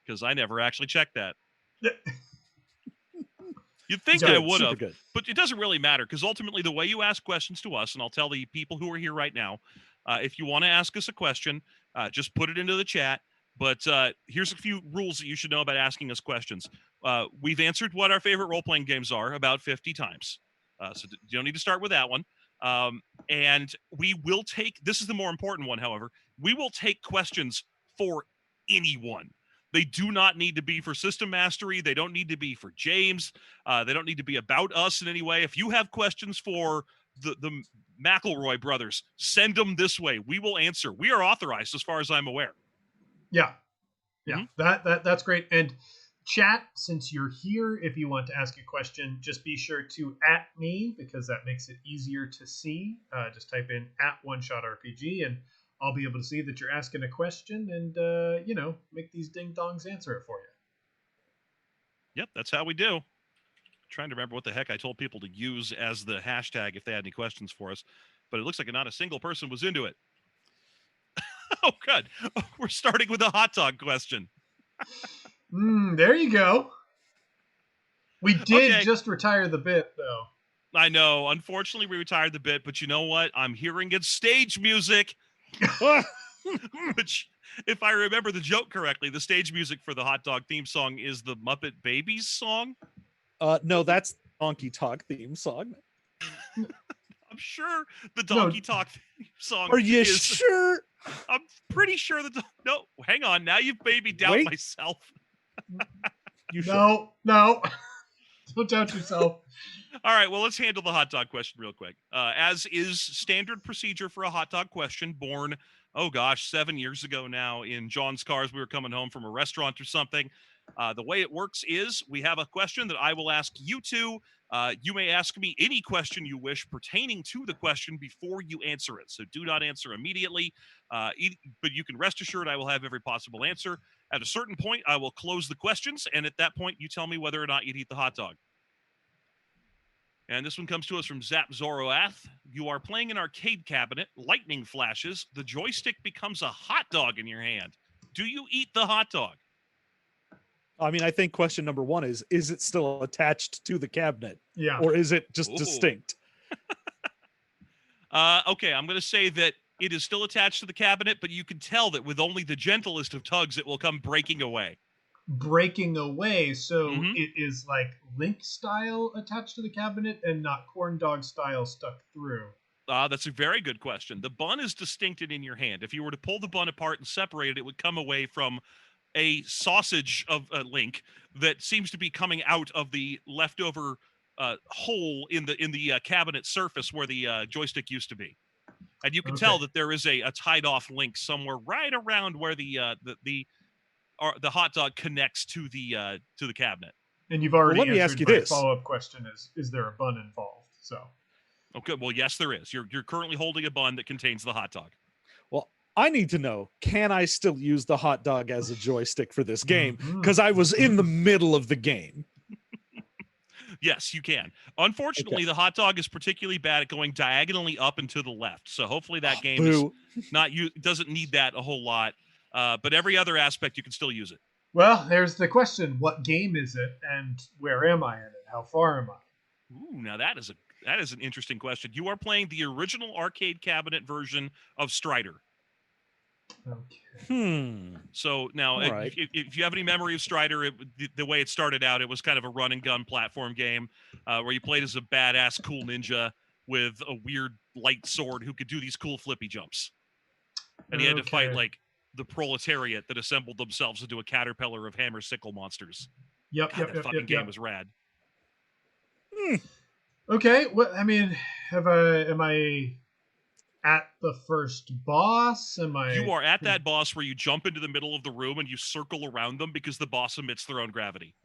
because I never actually checked that. You'd think I would have, but it doesn't really matter, because ultimately the way you ask questions to us, and I'll tell the people who are here right now, if you want to ask us a question, just put it into the chat. But here's a few rules that you should know about asking us questions. We've answered what our favorite role-playing games are about 50 times. So you don't need to start with that one. And we will take, this is the more important one, however, we will take questions for anyone. They do not need to be for System Mastery. They don't need to be for James. They don't need to be about us in any way. If you have questions for the McElroy brothers, send them this way. We will answer. We are authorized as far as I'm aware. Yeah. That's great. And chat, since you're here, if you want to ask a question, just be sure to @ me, because that makes it easier to see. Just type in @OneShotRPG, and I'll be able to see that you're asking a question and, make these ding-dongs answer it for you. Yep, that's how we do. Trying to remember what the heck I told people to use as the hashtag if they had any questions for us, but it looks like not a single person was into it. Oh, good. We're starting with a hot dog question. There you go. We did just retire the bit, though. I know. Unfortunately, we retired the bit, but you know what? I'm hearing it's stage music. Which, if I remember the joke correctly, the stage music for the hot dog theme song is the Muppet Babies song. No, that's the Donkey Talk theme song. I'm sure the Donkey Talk theme song. Are you sure? I'm pretty sure that. No, hang on. Now you've made me doubt myself. No. Don't doubt yourself. All right, well, let's handle the hot dog question real quick. As is standard procedure for a hot dog question, born, 7 years ago now in John's cars. We were coming home from a restaurant or something. The way it works is we have a question that I will ask you two. You may ask me any question you wish pertaining to the question before you answer it. So do not answer immediately, but you can rest assured I will have every possible answer. At a certain point, I will close the questions, and at that point, you tell me whether or not you'd eat the hot dog. And this one comes to us from Zap Zoroath. You are playing an arcade cabinet, lightning flashes, the joystick becomes a hot dog in your hand. Do you eat the hot dog? I mean, I think question number one is it still attached to the cabinet? Yeah. Or is it just distinct? Okay, I'm going to say that it is still attached to the cabinet, but you can tell that with only the gentlest of tugs, it will come breaking away. Breaking away, so it is like Link style attached to the cabinet and not corn dog style stuck through. That's a very good question. The bun is distinct in your hand. If you were to pull the bun apart and separate it, it would come away from a sausage of a Link that seems to be coming out of the leftover hole in the cabinet surface where the joystick used to be, and you can tell that there is a tied off Link somewhere right around where the hot dog connects to the cabinet. And you've already let me answered ask you my this. follow-up question: is there a bun involved? So. Okay, well, yes, there is. You're currently holding a bun that contains the hot dog. Well, I need to know, can I still use the hot dog as a joystick for this game? Because I was in the middle of the game. Yes, you can. Unfortunately, the hot dog is particularly bad at going diagonally up and to the left. So hopefully that game is doesn't need that a whole lot. But every other aspect, you can still use it. Well, there's the question. What game is it, and where am I in it? How far am I? Ooh, now that is an interesting question. You are playing the original arcade cabinet version of Strider. Okay. So now, if you have any memory of Strider, the way it started out, it was kind of a run and gun platform game where you played as a badass cool ninja with a weird light sword who could do these cool flippy jumps. And he had to fight like the proletariat that assembled themselves into a caterpillar of hammer sickle monsters. That fucking game was rad. Okay, well, I mean, am I at the first boss? You are at that boss where you jump into the middle of the room and you circle around them because the boss emits their own gravity.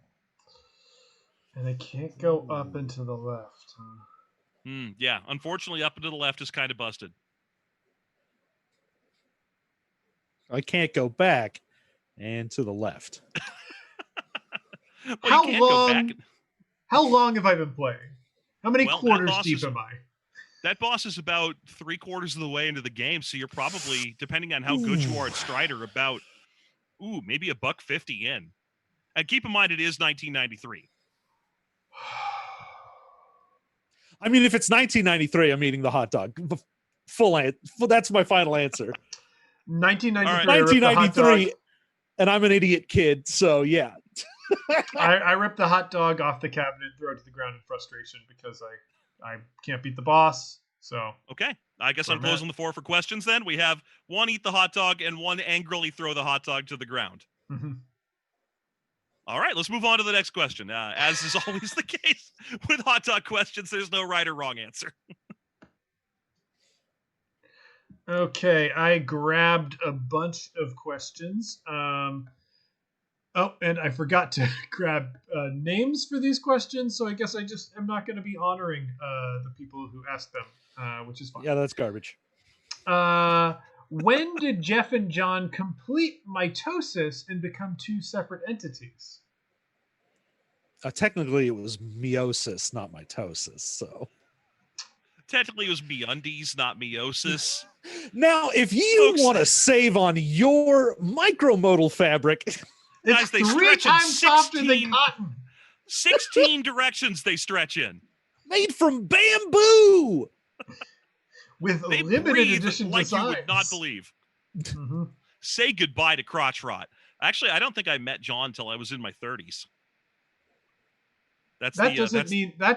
And I can't go up and to the left. Yeah, unfortunately, up and to the left is kind of busted. I can't go back and to the left. Well, how long have I been playing? How many quarters deep am I? That boss is about 3/4 of the way into the game, so you're probably, depending on how good you are at Strider, about maybe $1.50 in. And keep in mind, it is 1993. I mean, if it's 1993, I'm eating the hot dog. That's my final answer. 1993, and I'm an idiot kid, so yeah. I ripped the hot dog off the cabinet, throw it to the ground in frustration because I can't beat the boss. So okay, I guess I'm closing the floor for questions. Then we have one eat the hot dog and one angrily throw the hot dog to the ground. All right, let's move on to the next question. As is always the case with hot dog questions, there's no right or wrong answer. Okay, I grabbed a bunch of questions. Oh, and I forgot to grab names for these questions, so I guess I'm not going to be honoring the people who asked them, which is fine. Yeah, that's garbage. When did Jeff and John complete mitosis and become two separate entities? Technically, it was meiosis, not mitosis, so... Technically, it was MeUndies, not meiosis. Now, if you want to save on your micromodal fabric... Guys, they 3 times softer than cotton. 16 directions they stretch in. Made from bamboo! With they limited edition like designs. You would not believe. Say goodbye to crotch rot. Actually, I don't think I met John until I was in my 30s. That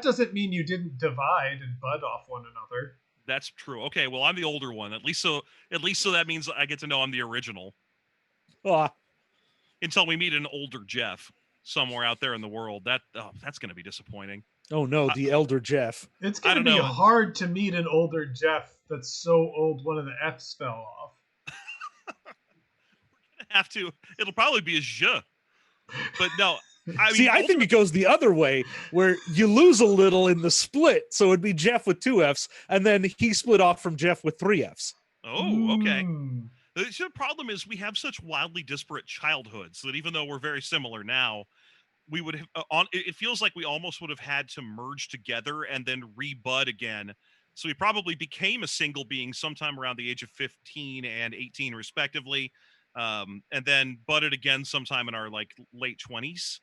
doesn't mean you didn't divide and bud off one another. That's true. Okay, well, I'm the older one. At least so that means I get to know I'm the original. Until we meet an older Jeff somewhere out there in the world. That's going to be disappointing. Oh no, the elder Jeff. It's going to be hard to meet an older Jeff that's so old one of the F's fell off. We're going to have to. It'll probably be a je. But no. I think it goes the other way, where you lose a little in the split, so it'd be Jeff with 2 Fs, and then he split off from Jeff with 3 Fs. Oh, okay. The problem is we have such wildly disparate childhoods that even though we're very similar now, we would have it feels like we almost would have had to merge together and then rebud again. So we probably became a single being sometime around the age of 15 and 18 respectively. and then butted again sometime in our like late 20s.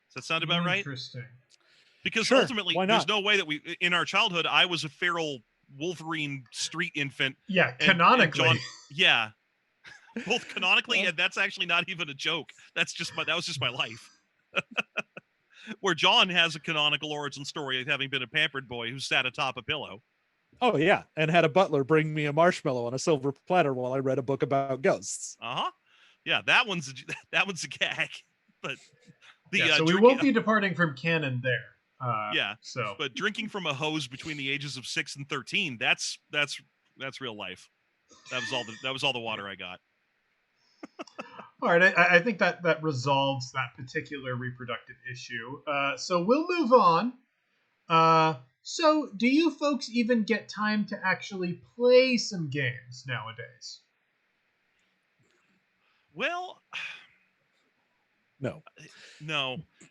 Does that sound about right? Interesting. Because sure, ultimately, there's no way that in our childhood, I was a feral Wolverine street infant. Yeah, and canonically. John, yeah, both canonically, and that's actually not even a joke. That was just my life. Where John has a canonical origin story of having been a pampered boy who sat atop a pillow. Oh yeah, and had a butler bring me a marshmallow on a silver platter while I read a book about ghosts. Yeah, that one's a gag. But so we won't be departing from canon there. But drinking from a hose between the ages of 6 and 13, that's real life. That was all the water I got. All right, I think that resolves that particular reproductive issue. So we'll move on. So do you folks even get time to actually play some games nowadays? Well, no,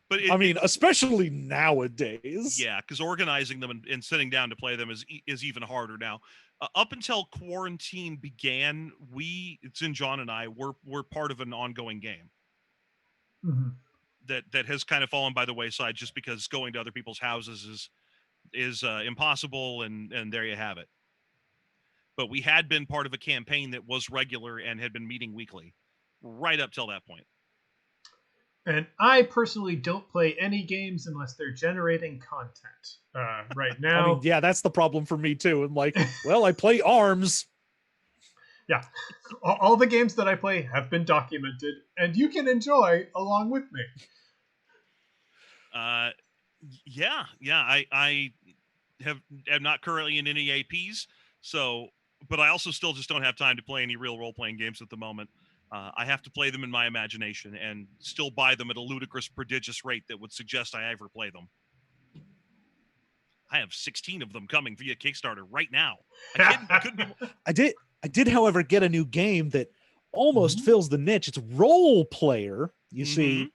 but especially nowadays. Yeah, because organizing them and sitting down to play them is even harder now. Up until quarantine began, it's in John and I we're part of an ongoing game that has kind of fallen by the wayside just because going to other people's houses is impossible, and there you have it. But we had been part of a campaign that was regular and had been meeting weekly right up till that point. And I personally don't play any games unless they're generating content. Right now, that's the problem for me too. I'm like, well, I play ARMS. Yeah, all the games that I play have been documented, and you can enjoy along with me. Yeah. I am not currently in any APs, but I also still just don't have time to play any real role-playing games at the moment. I have to play them in my imagination and still buy them at a ludicrous, prodigious rate that would suggest I ever play them. I have 16 of them coming via Kickstarter right now. I did, however, get a new game that almost fills the niche. It's Role Player, you see.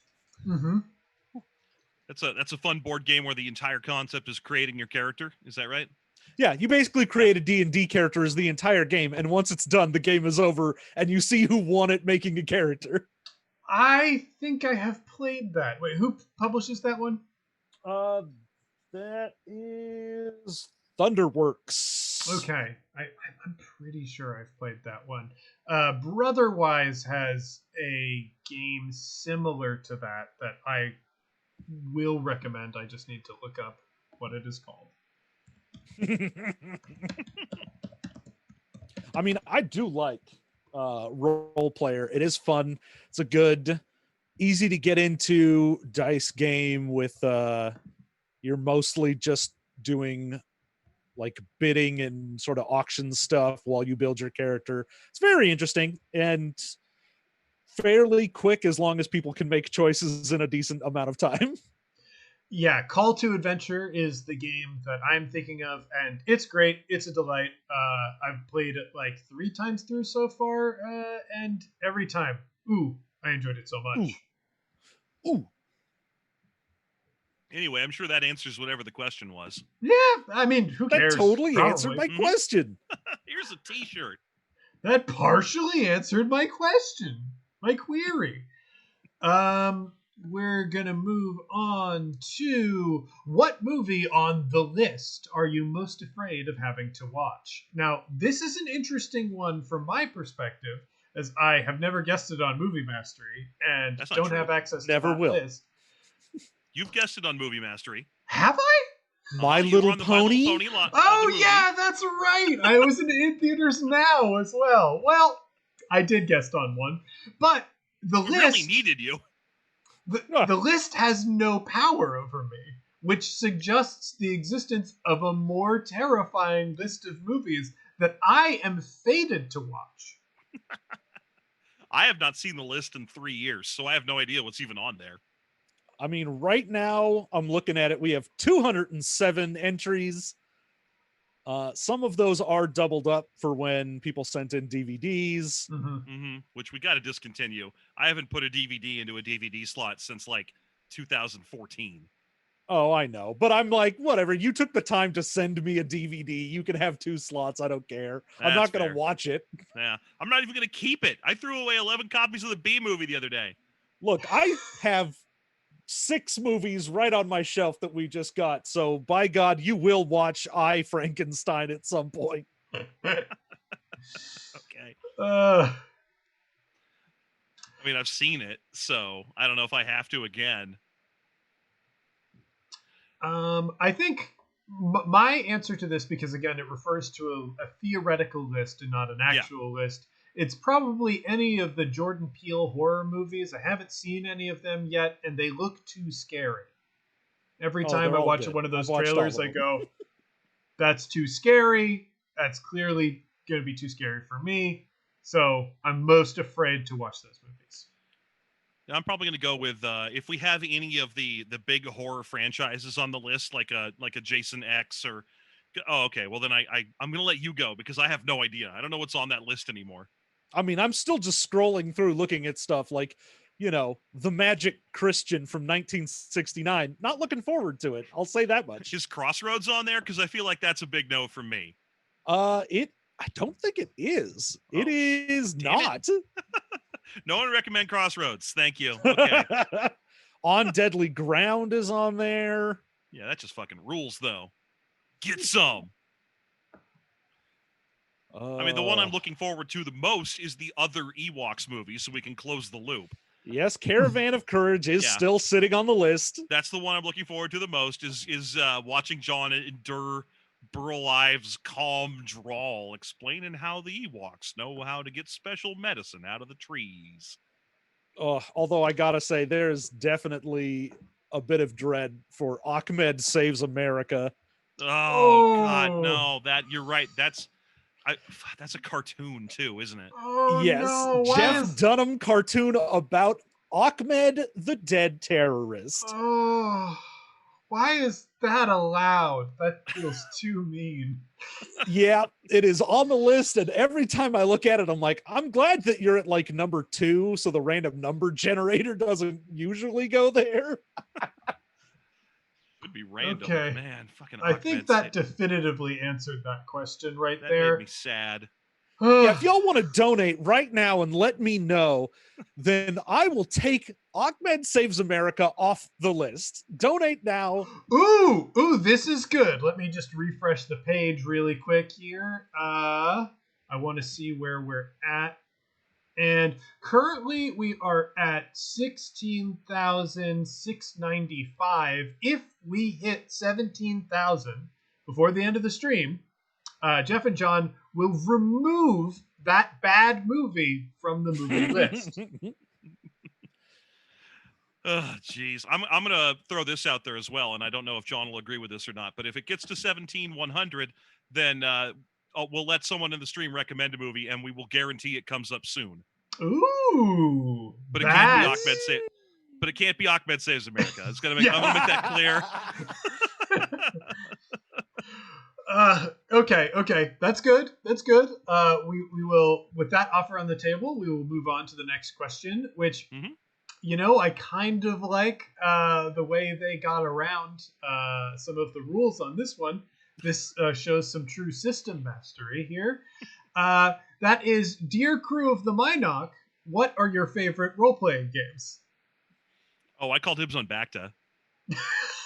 That's a fun board game where the entire concept is creating your character. Is that right? Yeah, you basically create a D&D character as the entire game, and once it's done, the game is over, and you see who won it making a character. I think I have played that. Wait, who publishes that one? That is Thunderworks. Okay, I'm pretty sure I've played that one. Brotherwise has a game similar to that I will recommend. I just need to look up what it is called. I mean, I do like Role Player. It is fun. It's a good, easy to get into dice game with you're mostly just doing like bidding and sort of auction stuff while you build your character. It's very interesting and fairly quick as long as people can make choices in a decent amount of time. Yeah, Call to Adventure is the game that I'm thinking of, and it's great. It's a delight. I've played it like 3 times through so far, and every time, I enjoyed it so much. Ooh. Anyway, I'm sure that answers whatever the question was. Yeah, I mean, who cares? That totally answered my question. Here's a t-shirt. That partially answered my question, my query. We're gonna move on to what movie on the list are you most afraid of having to watch? Now, this is an interesting one from my perspective, as I have never guessed it on Movie Mastery and don't have access to that list. You've guessed it on Movie Mastery. Have I? My Little Pony? Yeah, that's right. I was in theaters now as well. Well, I did guess on one, but the list really needed you. The list has no power over me, which suggests the existence of a more terrifying list of movies that I am fated to watch. I have not seen the list in 3 years, so I have no idea what's even on there. I mean, right now, I'm looking at it. We have 207 entries. Some of those are doubled up for when people sent in DVDs. Which we got to discontinue. I haven't put a DVD into a DVD slot since like 2014. Oh, I know. But I'm like, whatever. You took the time to send me a DVD. You can have 2 slots. I don't care. I'm not going to watch it. Yeah. I'm not even going to keep it. I threw away 11 copies of the B movie the other day. Look, I have 6 movies right on my shelf that we just got. So by God, you will watch I, Frankenstein at some point. Okay. I mean, I've seen it, so I don't know if I have to again. I think my answer to this, because again, it refers to a theoretical list and not an actual list. It's probably any of the Jordan Peele horror movies. I haven't seen any of them yet, and they look too scary. Every time I watch one of those trailers, I go, that's too scary. That's clearly going to be too scary for me. So I'm most afraid to watch those movies. I'm probably going to go with if we have any of the big horror franchises on the list, like a Jason X or. Oh, okay. Well, then I'm going to let you go because I have no idea. I don't know what's on that list anymore. I mean, I'm still just scrolling through looking at stuff like, The Magic Christian from 1969. Not looking forward to it. I'll say that much. Is Crossroads on there? Because I feel like that's a big no from me. I don't think it is. It is not. No one recommend Crossroads. Thank you. Okay. On Deadly Ground is on there. Yeah, that just fucking rules, though. Get some. I mean, the one I'm looking forward to the most is the other Ewoks movie, so we can close the loop. Yes, Caravan of Courage is still sitting on the list. That's the one I'm looking forward to the most, is watching John endure Burl Ives' calm drawl, explaining how the Ewoks know how to get special medicine out of the trees. Although I gotta say, there's definitely a bit of dread for Ahmed Saves America. Oh. God, no! You're right. That's a cartoon too, isn't it? Oh, yes, no. Jeff Dunham cartoon about Ahmed the dead terrorist. Oh, why is that allowed? That feels too mean. Yeah, it is on the list, and every time I look at it, I'm like, I'm glad that you're at like number 2, so the random number generator doesn't usually go there. Would be random. Okay. Man, fucking I think that definitively answered that question right there. That made me sad. Yeah, if y'all want to donate right now and let me know, then I will take Ahmed Saves America off the list. Donate now. Ooh, this is good. Let me just refresh the page really quick here. I want to see where we're at. And currently we are at 16,695. If we hit 17,000 before the end of the stream, Jeff and John will remove that bad movie from the movie list. Oh, jeez. I'm gonna throw this out there as well, and I don't know if John will agree with this or not. But if it gets to 17,100, then we'll let someone in the stream recommend a movie, and we will guarantee it comes up soon. Ooh, but it can't be Ahmed But it can't be Ahmed Saves America. I'm gonna make that clear. Okay. That's good. We will, with that offer on the table, we will move on to the next question, which, I kind of like the way they got around some of the rules on this one. This shows some true system mastery here. That is, dear crew of the Minoc, what are your favorite role-playing games? Oh, I called dibs on Bacta.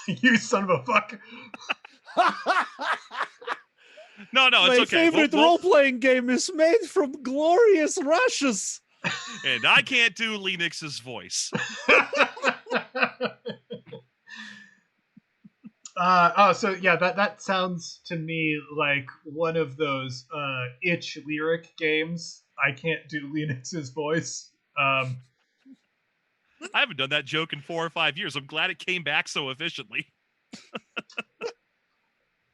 You son of a fuck. No, it's My okay. favorite role-playing game is made from glorious rushes. And I can't do Linux's voice. That sounds to me like one of those itch lyric games. I can't do Linux's voice. I haven't done that joke in 4 or 5 years. I'm glad it came back so efficiently.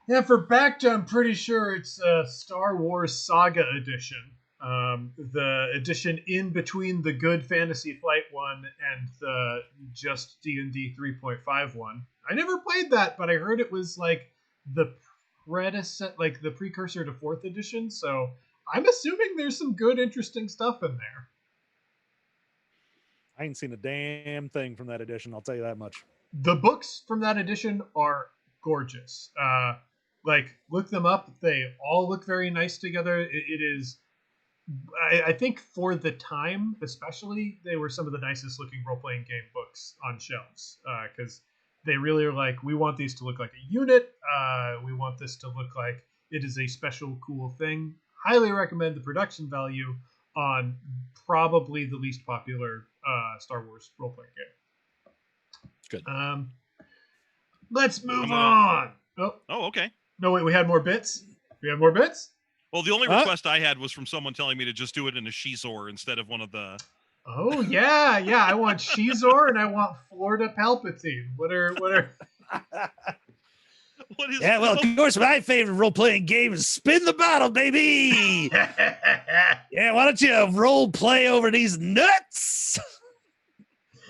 Yeah, for Bacta, I'm pretty sure it's Star Wars Saga Edition. The edition in between the good Fantasy Flight one and the just D&D 3.5 one. I never played that, but I heard it was like the precursor to 4th edition, so I'm assuming there's some good, interesting stuff in there. I ain't seen a damn thing from that edition, I'll tell you that much. the books from that edition are gorgeous. Like, look them up. They all look very nice together. It is, I think for the time, especially, they were some of the nicest looking role playing game books on shelves, because they really are like, we want these to look like a unit. We want this to look like it is a special, cool thing. Highly recommend the production value on probably the least popular Star Wars role playing game. Good. Let's move on. Oh, okay. No, wait, we had more bits? We have more bits? Well, the only request I had was from someone telling me to just do it in a Shizor instead of one of the... Oh, yeah. I want Shizor and I want Florida Palpatine. What are... What is... Yeah, well, of course, my favorite role-playing game is Spin the Bottle, baby! Yeah, why don't you role-play over these nuts?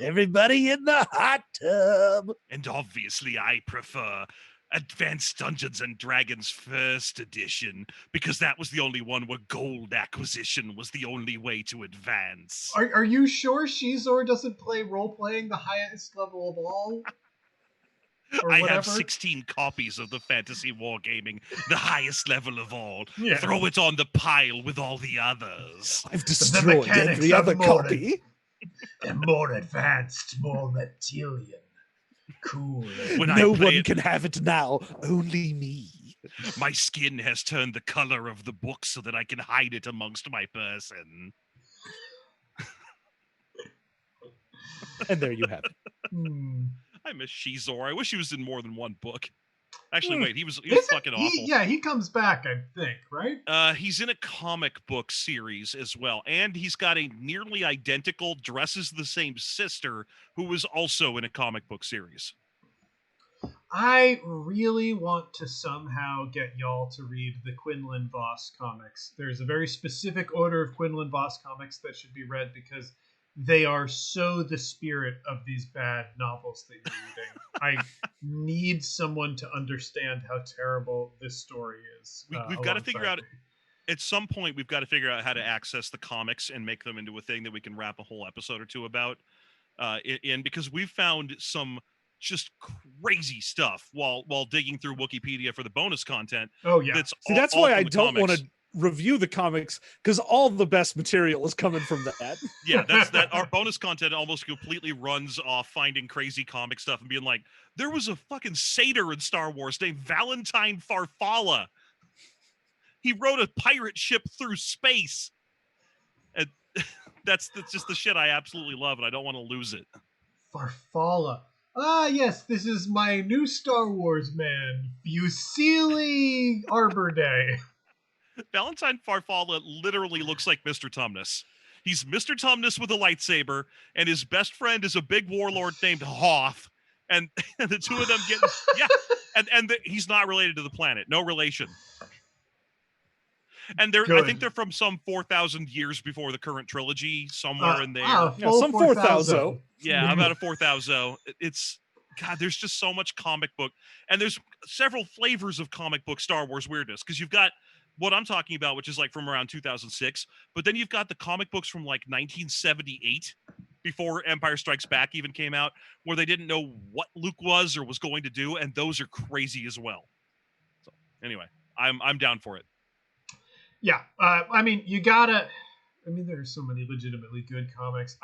Everybody in the hot tub. And obviously, I prefer Advanced Dungeons and Dragons First Edition, because that was the only one where gold acquisition was the only way to advance. Are you sure Shizor doesn't play role-playing the highest level of all? I have 16 copies of the Fantasy Wargaming, the highest level of all. Yeah. Throw it on the pile with all the others. I've destroyed every other copy. And more advanced, more reptilian. Cool. No one can have it now, only me. My skin has turned the color of the book so that I can hide it amongst my person. And there you have it. I miss Shizor. I wish he was in more than one book. Actually, wait, he was fucking awful. Yeah, he comes back, I think, right? He's in a comic book series as well, and he's got a nearly identical, dresses the same sister who was also in a comic book series. I really want to somehow get y'all to read the Quinlan Voss comics. There's a very specific order of Quinlan Voss comics that should be read because they are so the spirit of these bad novels that you're reading. I need someone to understand how terrible this story is. We've got to figure out, at some point, we've got to figure out how to access the comics and make them into a thing that we can wrap a whole episode or two about because we've found some just crazy stuff while digging through Wikipedia for the bonus content. Oh, yeah. That's why I don't want to review the comics, because all the best material is coming from that. Yeah, that's that. Our bonus content almost completely runs off finding crazy comic stuff and being like, there was a fucking satyr in Star Wars named Valentine Farfalla. He rode a pirate ship through space. And that's just the shit I absolutely love, and I don't want to lose it. Farfalla. Ah, yes, this is my new Star Wars man, Fusili Arbor Day. Valentine Farfalla literally looks like Mr. Tumnus. He's Mr. Tumnus with a lightsaber, and his best friend is a big warlord named Hoth, and the two of them get he's not related to the planet, no relation. And I think they're from some 4,000 years before the current trilogy, somewhere in there. Some 4,000. Yeah, about a 4,000. It's God. There's just so much comic book, and there's several flavors of comic book Star Wars weirdness because you've got what I'm talking about, which is like from around 2006. But then you've got the comic books from like 1978, before Empire Strikes Back even came out, where they didn't know what Luke was or was going to do, and those are crazy as well. So anyway, I'm down for it. Yeah, I mean, there are so many legitimately good comics.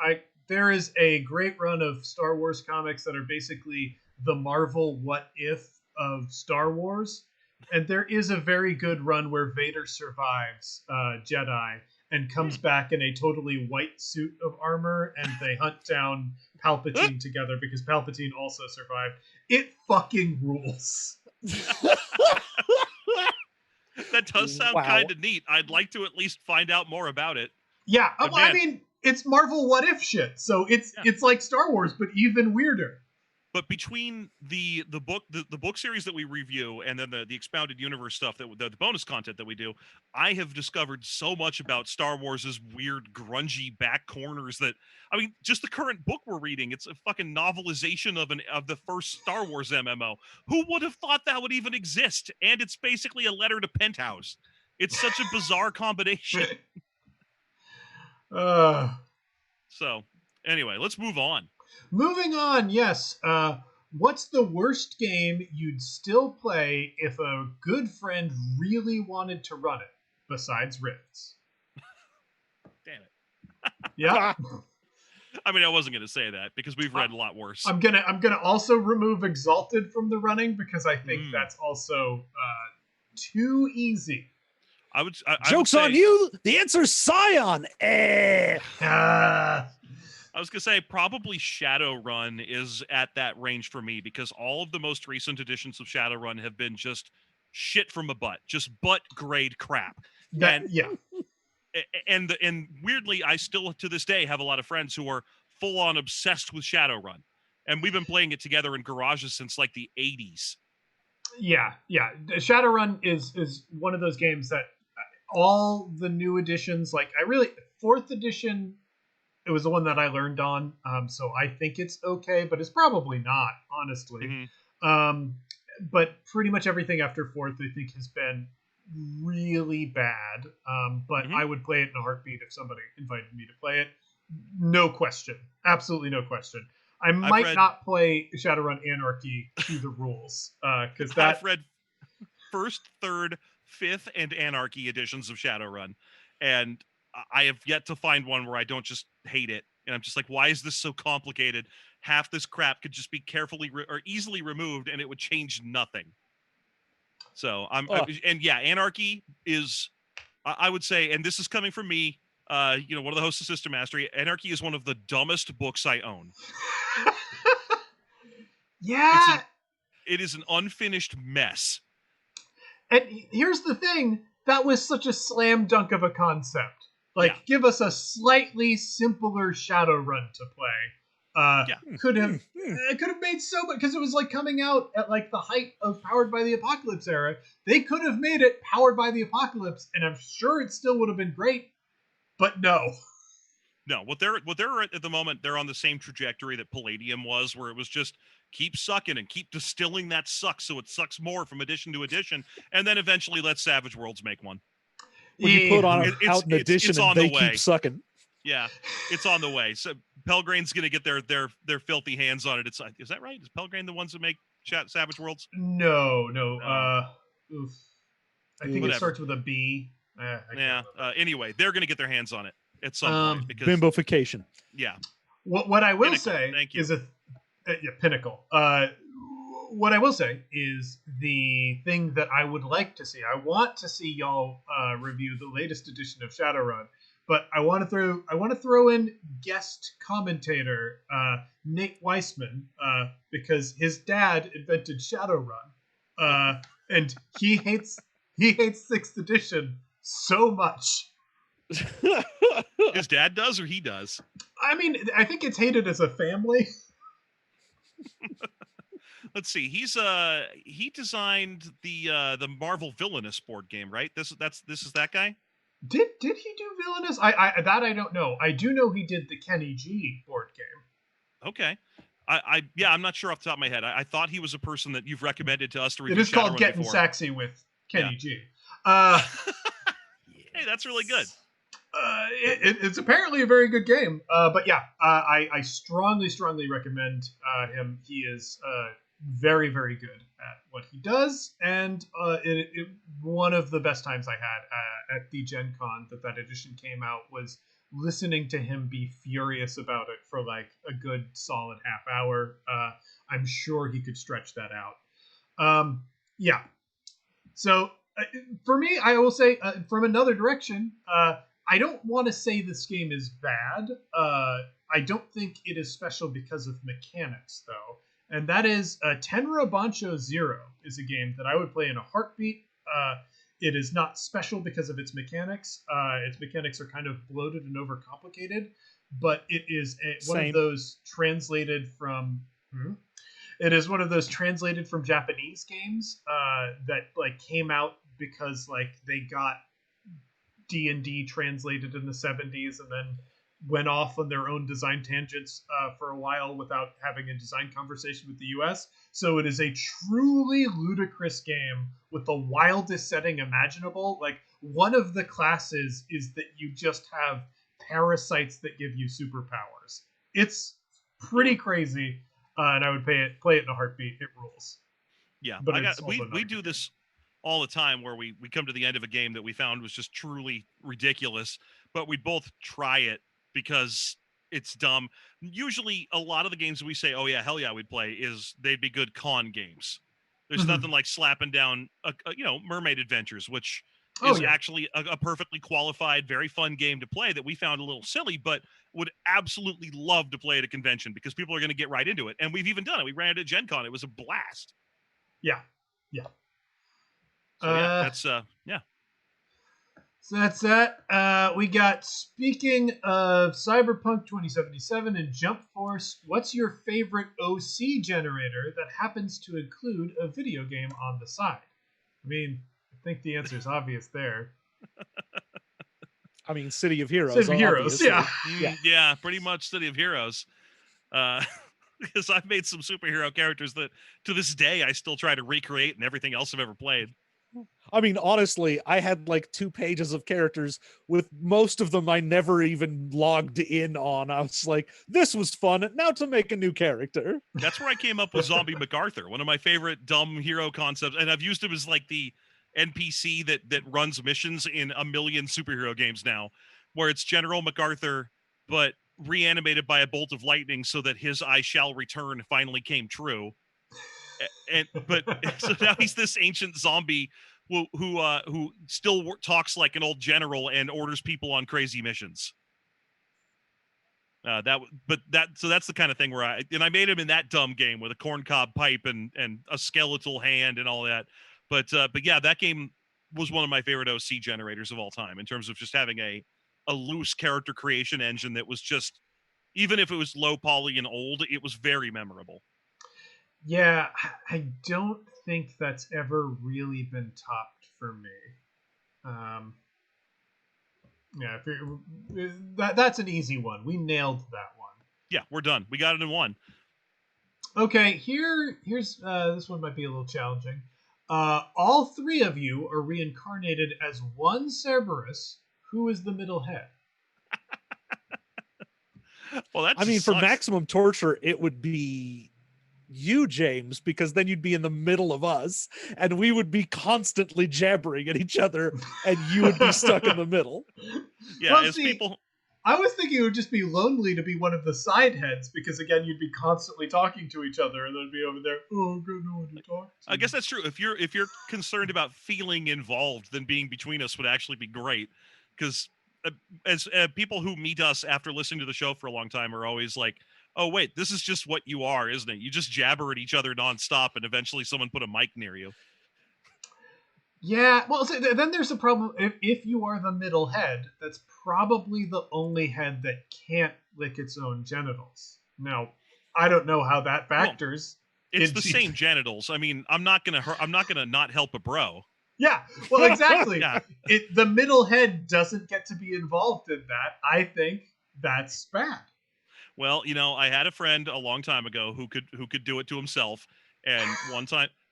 There is a great run of Star Wars comics that are basically the Marvel What If of Star Wars. And there is a very good run where Vader survives Jedi and comes back in a totally white suit of armor, and they hunt down Palpatine together because Palpatine also survived. It fucking rules. That does sound kind of neat. I'd like to at least find out more about it. Yeah, I mean, it's Marvel What If shit, so it's like Star Wars, but even weirder. But between the book series that we review and then the expounded universe stuff, the bonus content that we do, I have discovered so much about Star Wars's weird grungy back corners that, I mean, just the current book we're reading, it's a fucking novelization of the first Star Wars MMO. Who would have thought that would even exist? And it's basically a letter to Penthouse. It's such a bizarre combination. So, anyway, let's move on. Moving on, yes. What's the worst game you'd still play if a good friend really wanted to run it, besides Rifts? Damn it. Yeah. I mean, I wasn't going to say that because we've read a lot worse. I'm gonna also remove Exalted from the running because I think that's also too easy. I Joke's would say, on you. The answer's Scion. I was going to say probably Shadowrun is at that range for me because all of the most recent editions of Shadowrun have been just shit from a butt, just butt grade crap. And weirdly, I still to this day have a lot of friends who are full on obsessed with Shadowrun, and we've been playing it together in garages since like the 80s. Yeah. Shadowrun is one of those games that all the new editions, like 4th edition, it was the one that I learned on, so I think it's okay, but it's probably not, honestly. But pretty much everything after 4th, I think, has been really bad. But I would play it in a heartbeat if somebody invited me to play it. No question. Absolutely no question. I might not play Shadowrun Anarchy to the rules, because I've read 1st, 3rd, 5th, and Anarchy editions of Shadowrun, and I have yet to find one where I don't just hate it. And I'm just like, why is this so complicated? Half this crap could just be carefully or easily removed and it would change nothing. So Anarchy is, I would say, and this is coming from me, one of the hosts of System Mastery, Anarchy is one of the dumbest books I own. Yeah. It is an unfinished mess. And here's the thing, that was such a slam dunk of a concept. Give us a slightly simpler Shadowrun to play. Could have made so much, because it was like coming out at like the height of Powered by the Apocalypse era. They could have made it Powered by the Apocalypse, and I'm sure it still would have been great. But no. What they're at the moment, they're on the same trajectory that Palladium was, where it was just keep sucking and keep distilling that suck so it sucks more from edition to edition, and then eventually let Savage Worlds make one. When you put on out an edition and they keep sucking. Yeah, it's on the way. So Pelgrane's going to get their filthy hands on it. Is that right? Is Pelgrane the ones that make Savage Worlds? No. I think it starts with a B. Anyway, they're going to get their hands on it at some point because bimbofication. Yeah. What I will say is Pinnacle. What I will say is the thing that I would like to see. I want to see y'all review the latest edition of Shadowrun, but I want to throw in guest commentator Nate Weissman because his dad invented Shadowrun, and he hates 6th edition so much. His dad does, or he does? I mean, I think it's hated as a family. Let's see. He designed the Marvel Villainous board game, right? This is that guy. Did he do Villainous? I don't know. I do know he did the Kenny G board game. Okay. I'm not sure off the top of my head. I thought he was a person that you've recommended to us to review. It is called Getting before. Sexy with Kenny G. Hey, that's really good. It's apparently a very good game. But yeah, I strongly recommend him. He is very, very good at what he does, and one of the best times I had at the Gen Con that edition came out was listening to him be furious about it for like a good solid half hour. I'm sure he could stretch that out. Yeah. So for me, I will say from another direction, I don't want to say this game is bad. I don't think it is special because of mechanics, though. And that is Tenra Bancho Zero is a game that I would play in a heartbeat. It is not special because of its mechanics. Its mechanics are kind of bloated and overcomplicated, but it is one of those translated from... It is one of those translated from Japanese games that like came out because like they got D&D translated in the 70s and then went off on their own design tangents for a while without having a design conversation with the US. So it is a truly ludicrous game with the wildest setting imaginable. Like one of the classes is that you just have parasites that give you superpowers. It's pretty crazy. and I would play it in a heartbeat. It rules. Yeah, but we do this all the time where we come to the end of a game that we found was just truly ridiculous, but we both try it because it's dumb. Usually a lot of the games we say, oh yeah, hell yeah, we'd play, they'd be good con games. There's nothing like slapping down Mermaid Adventures, which is actually a perfectly qualified, very fun game to play that we found a little silly, but would absolutely love to play at a convention because people are going to get right into it. And we've even done it. We ran it at Gen Con. It was a blast. Yeah. So that's yeah. So that's that. We got, speaking of Cyberpunk 2077 and Jump Force, what's your favorite OC generator that happens to include a video game on the side? I mean, I think the answer is obvious there. I mean, City of Heroes. City of Heroes, yeah. Yeah, pretty much City of Heroes. Because I've made some superhero characters that to this day I still try to recreate in everything else I've ever played. I mean, honestly, I had like 2 pages of characters with most of them I never even logged in on. I was like, this was fun. Now to make a new character. That's where I came up with Zombie MacArthur, one of my favorite dumb hero concepts. And I've used him as like the NPC that runs missions in a million superhero games now, where it's General MacArthur, but reanimated by a bolt of lightning so that his I shall return finally came true. But so now he's this ancient zombie who still talks like an old general and orders people on crazy missions. So that's the kind of thing where I made him in that dumb game with a corncob pipe and a skeletal hand and all that. But yeah, that game was one of my favorite OC generators of all time in terms of just having a loose character creation engine that was just, even if it was low poly and old, it was very memorable. Yeah, I don't think that's ever really been topped for me. That's an easy one. We nailed that one. Yeah, we're done. We got it in one. Okay, here's this one might be a little challenging. All 3 of you are reincarnated as one Cerberus. Who is the middle head? Well, I mean, for maximum torture, it would be you, James, because then you'd be in the middle of us and we would be constantly jabbering at each other and you would be stuck in the middle. Yeah, well, people. I was thinking it would just be lonely to be one of the side heads because, again, you'd be constantly talking to each other and they'd be over there, oh, good, no one to talk to. I guess that's true. If you're concerned about feeling involved, then being between us would actually be great. Because as people who meet us after listening to the show for a long time are always like, oh, wait, this is just what you are, isn't it? You just jabber at each other nonstop and eventually someone put a mic near you. Yeah, well, so then there's a problem. If you are the middle head, that's probably the only head that can't lick its own genitals. Now, I don't know how that factors. Well, it's the same genitals. I mean, I'm not gonna not help a bro. Yeah, well, exactly. Yeah. The middle head doesn't get to be involved in that. I think that's bad. Well, I had a friend a long time ago who could do it to himself, and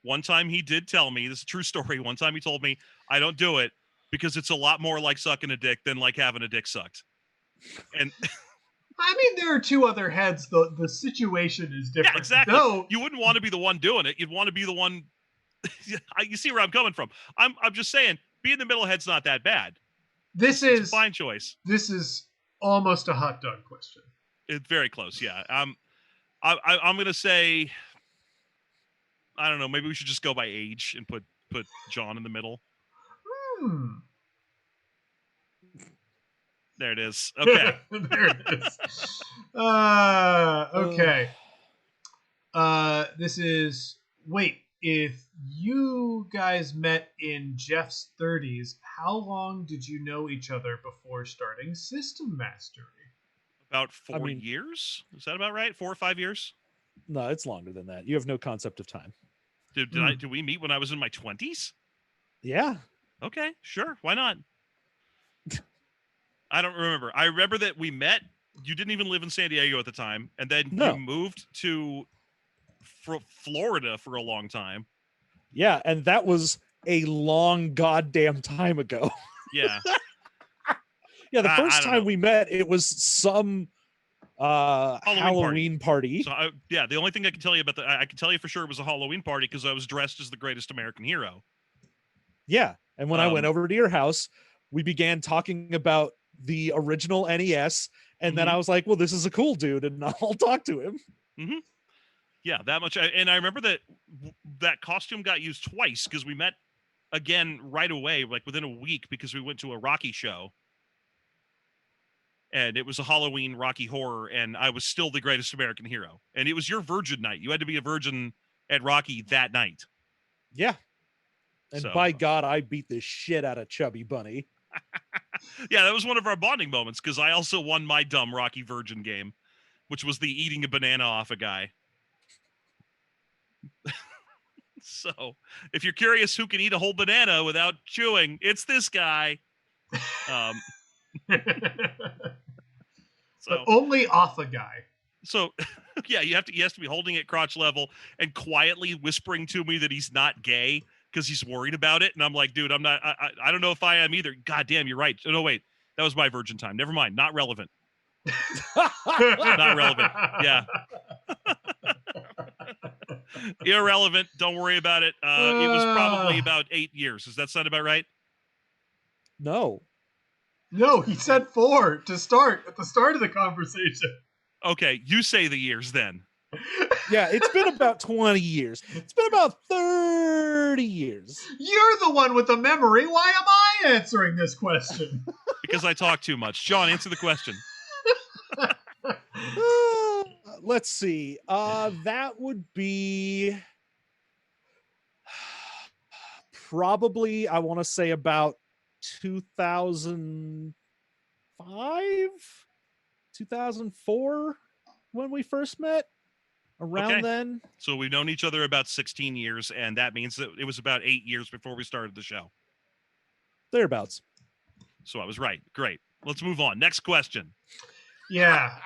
one time he did tell me, this is a true story. One time he told me, I don't do it because it's a lot more like sucking a dick than like having a dick sucked. And I mean, there are 2 other heads. The situation is different. Yeah, exactly. No. You wouldn't want to be the one doing it. You'd want to be the one. You see where I'm coming from. I'm just saying, being the middle head's not that bad. It's a fine choice. This is almost a hot dog question. It's very close, yeah. I'm gonna say, I don't know. Maybe we should just go by age and put John in the middle. There it is. Okay. There it is. Okay. This is, wait, if you guys met in Jeff's 30s, how long did you know each other before starting System Mastery? About 4 years? Is that about right? 4 or 5 years? No, it's longer than that. You have no concept of time. Did we meet when I was in my 20s? Yeah. Okay, sure. Why not? I don't remember. I remember that we met. You didn't even live in San Diego at the time. And then you moved to Florida for a long time. Yeah, and that was a long goddamn time ago. Yeah. Yeah, the first time we met, it was some Halloween party. So the only thing I can tell you about I can tell you for sure it was a Halloween party because I was dressed as the greatest American hero. Yeah, and when I went over to your house, we began talking about the original NES, and then I was like, well, this is a cool dude, and I'll talk to him. Mm-hmm. Yeah, that much. And I remember that costume got used twice because we met again right away, like within a week, because we went to a Rocky show. And it was a Halloween Rocky Horror, and I was still the greatest American hero. And it was your virgin night. You had to be a virgin at Rocky that night. Yeah. And so, by God, I beat the shit out of Chubby Bunny. Yeah, that was one of our bonding moments, because I also won my dumb Rocky Virgin game, which was the eating a banana off a guy. So, if you're curious who can eat a whole banana without chewing, it's this guy. But only off a guy. So, yeah, he has to be holding it crotch level and quietly whispering to me that he's not gay because he's worried about it. And I'm like, dude, I'm not. I don't know if I am either. God damn, you're right. No, wait, that was my virgin time. Never mind. Not relevant. Not relevant. Yeah. Irrelevant. Don't worry about it. It was probably about 8 years. Does that sound about right? No, he said 4 to start at the start of the conversation. Okay, you say the years then. Yeah, it's been about 20 years. It's been about 30 years. You're the one with the memory. Why am I answering this question? Because I talk too much. John, answer the question. Let's see. That would be probably, I want to say, about 2005, 2004, when we first met. Around then. So we've known each other about 16 years, and that means that it was about 8 years before we started the show. Thereabouts. So I was right. Great. Let's move on. Next question. Yeah.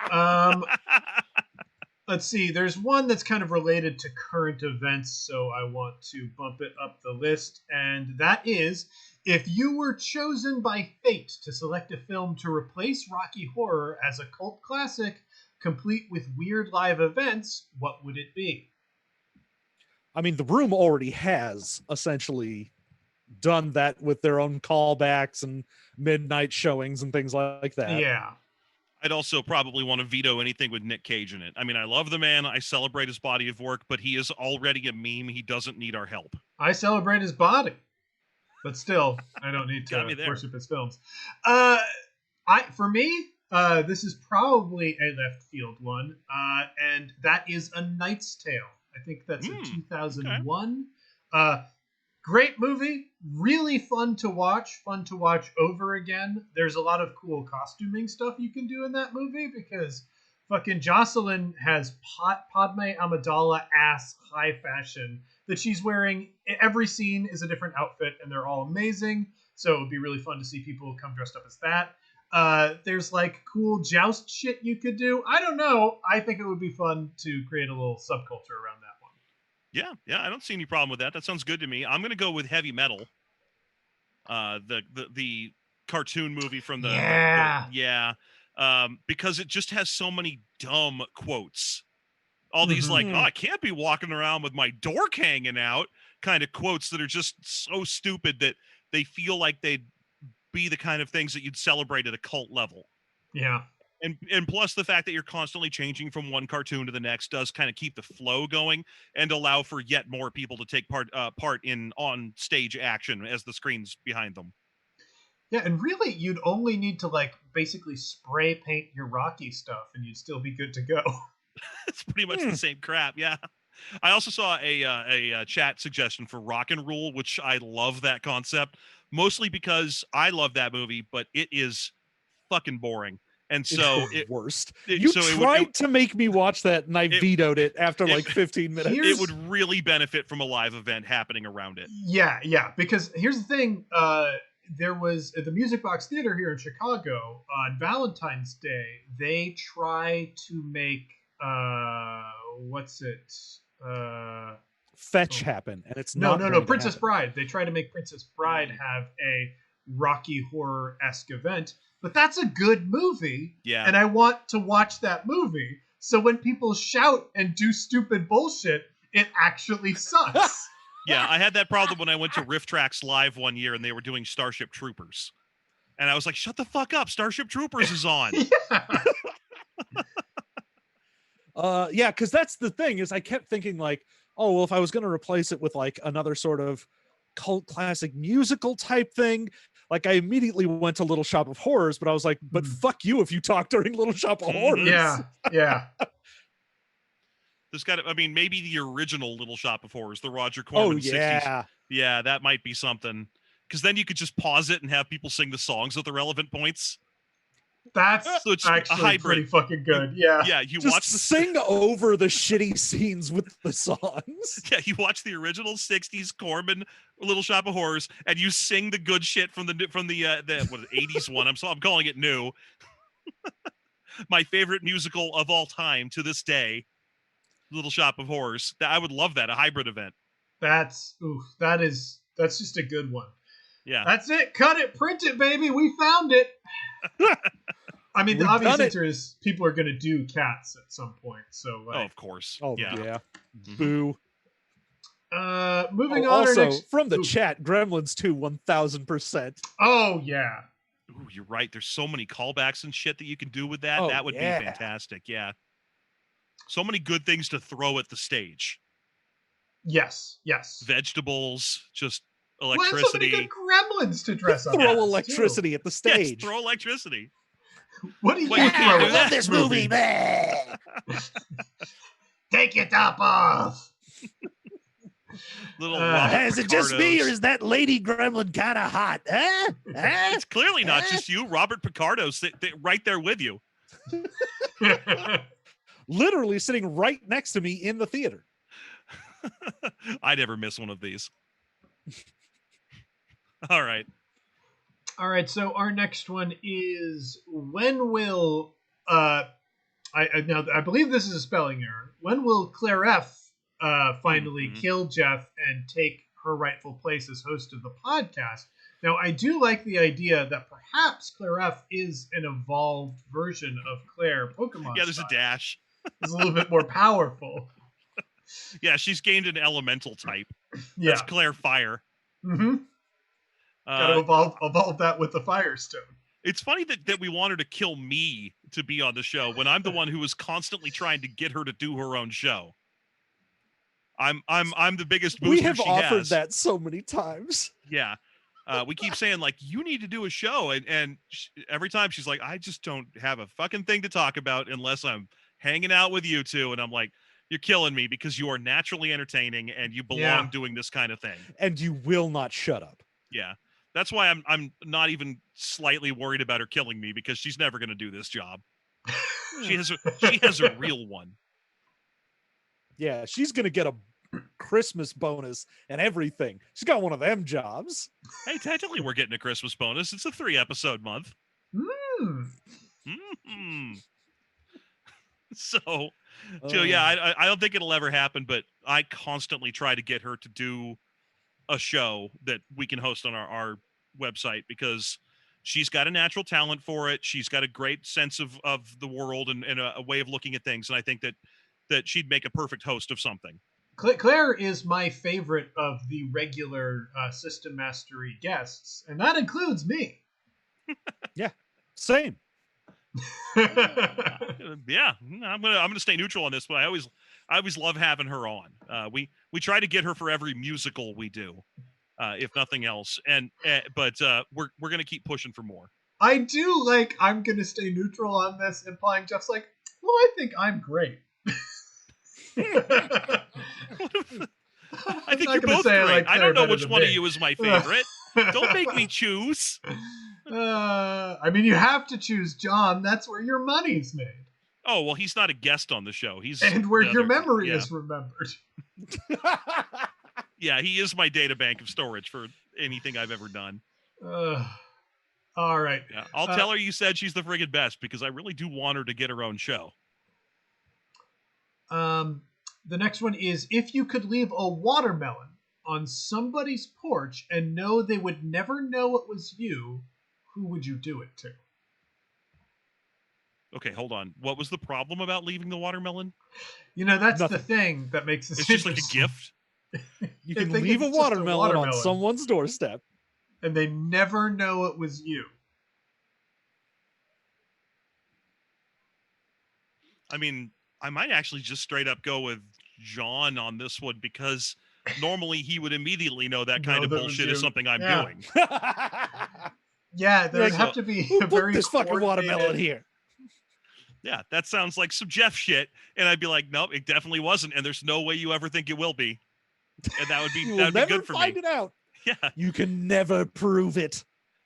Let's see. There's one that's kind of related to current events, so I want to bump it up the list. And that is, if you were chosen by fate to select a film to replace Rocky Horror as a cult classic, complete with weird live events, what would it be? I mean, The Room already has essentially done that with their own callbacks and midnight showings and things like that. Yeah. I'd also probably want to veto anything with Nick Cage in it. I mean, I love the man. I celebrate his body of work, but he is already a meme. He doesn't need our help. I celebrate his body, but still, I don't need to worship his films. For me, this is probably a left field one, and that is A Knight's Tale. I think that's a 2001. Okay. Great movie, really fun to watch over again. There's a lot of cool costuming stuff you can do in that movie because fucking Jocelyn has Padme Amidala ass high fashion that she's wearing. Every scene is a different outfit, and they're all amazing. So it would be really fun to see people come dressed up as that. There's like cool joust shit you could do. I don't know. I think it would be fun to create a little subculture around that one. Yeah, I don't see any problem with that. That sounds good to me. I'm gonna go with Heavy Metal. The cartoon movie from because it just has so many dumb quotes. All these like, I can't be walking around with my dork hanging out kind of quotes that are just so stupid that they feel like they'd be the kind of things that you'd celebrate at a cult level. Yeah. And plus the fact that you're constantly changing from one cartoon to the next does kind of keep the flow going and allow for yet more people to take part in on stage action as the screen's behind them. Yeah, and really you'd only need to like basically spray paint your Rocky stuff and you'd still be good to go. It's pretty much the same crap, yeah. I also saw a chat suggestion for Rock and Rule, which I love that concept, mostly because I love that movie, but it is fucking boring. And so it's the worst. You tried to make me watch that, and I vetoed it after like 15 minutes. It would really benefit from a live event happening around it. Yeah. Because here's the thing: there was at the Music Box Theater here in Chicago on Valentine's Day. They try to make Fetch happen, and it's no Princess Bride. They try to make Princess Bride have a Rocky Horror-esque event. but that's a good movie. Yeah. And I want to watch that movie. So when people shout and do stupid bullshit, it actually sucks. Yeah, I had that problem when I went to Riff Tracks Live one year and they were doing Starship Troopers. And I was like, shut the fuck up. Starship Troopers is on. Yeah, because that's the thing is I kept thinking like, oh, well, if I was going to replace it with like another sort of cult classic musical type thing, like I immediately went to Little Shop of Horrors, but I was like, but fuck you if you talk during Little Shop of Horrors. Yeah. There's got to, I mean, maybe the original Little Shop of Horrors, the Roger Corman 60s. Yeah, that might be something. Because then you could just pause it and have people sing the songs at the relevant points. That's so it's actually pretty fucking good. You just watch sing over the shitty scenes with the songs. Yeah, you watch the original 60s Corman Little Shop of Horrors and you sing the good shit from the 80s one. I'm calling it new. My favorite musical of all time to this day, Little Shop of Horrors. I would love that, a hybrid event. That's just a good one. Yeah. That's it. Cut it, print it, baby. We found it. I mean, the obvious answer is people are going to do Cats at some point. So, oh, of course. Oh, yeah. Mm-hmm. Boo. Moving on. Also, from the chat, Gremlins 2, 1000%. Oh, yeah. Ooh, you're right. There's so many callbacks and shit that you can do with that. Oh, that would be fantastic. Yeah. So many good things to throw at the stage. Yes. Vegetables, just electricity. So many good gremlins to dress up. Throw electricity at the stage. Yes, throw electricity. What do you I love this movie, man? Take your top off. Is it just me, or is that lady gremlin kind of hot? Huh? It's clearly not just you. Robert Picardo's right there with you. Literally sitting right next to me in the theater. I never miss one of these. All right. So our next one is when will I believe this is a spelling error. When will Claire F finally kill Jeff and take her rightful place as host of the podcast? Now, I do like the idea that perhaps Claire F is an evolved version of Claire Pokemon. Yeah, there's a dash. It's a little bit more powerful. Yeah, she's gained an elemental type. Yeah. That's Claire Fire. Mm-hmm. Gotta evolve that with the Firestone. It's funny that we wanted to kill me to be on the show when I'm the one who was constantly trying to get her to do her own show. I'm the biggest booster we have she offered has. That so many times. Yeah. We keep saying like, you need to do a show. And every time she's like, I just don't have a fucking thing to talk about unless I'm hanging out with you two. And I'm like, you're killing me because you are naturally entertaining and you belong doing this kind of thing. And you will not shut up. Yeah. That's why I'm not even slightly worried about her killing me because she's never going to do this job. She has a real one. Yeah, she's going to get a Christmas bonus and everything. She's got one of them jobs. Hey, technically we're getting a Christmas bonus. It's a 3-episode month. So yeah, I don't think it'll ever happen, but I constantly try to get her to do a show that we can host on our website because she's got a natural talent for it. She's got a great sense of the world and a way of looking at things. And I think that she'd make a perfect host of something. Claire is my favorite of the regular System Mastery guests, and that includes me. Yeah, same. Yeah, I'm gonna stay neutral on this, but I always love having her on. We try to get her for every musical we do, if nothing else, but we're gonna keep pushing for more. I do like. I'm gonna stay neutral on this, implying Jeff's like, well, I think I'm great. I think you're both great. I don't know which one of you is my favorite. Don't make me choose. I mean, you have to choose John. That's where your money's made. Oh, well, he's not a guest on the show. And where your memory is remembered. Yeah, he is my data bank of storage for anything I've ever done. All right. Yeah, I'll tell her you said she's the friggin' best because I really do want her to get her own show. The next one is, if you could leave a watermelon on somebody's porch and know they would never know it was you, who would you do it to? Okay, hold on. What was the problem about leaving the watermelon? That's Nothing. the thing that makes this It's just like a gift. You I can think leave a it's just watermelon on someone's doorstep. and they never know it was you. I mean, I might actually just straight up go with John on this one because normally he would immediately know that kind of bullshit is something I'm doing. Yeah, there would have to be who a put very this fucking watermelon here? Yeah, that sounds like some Jeff shit. And I'd be like, nope, it definitely wasn't. And there's no way you ever think it will be. And that would be You will that'd be never good for find me. it out. Yeah. You can never prove it.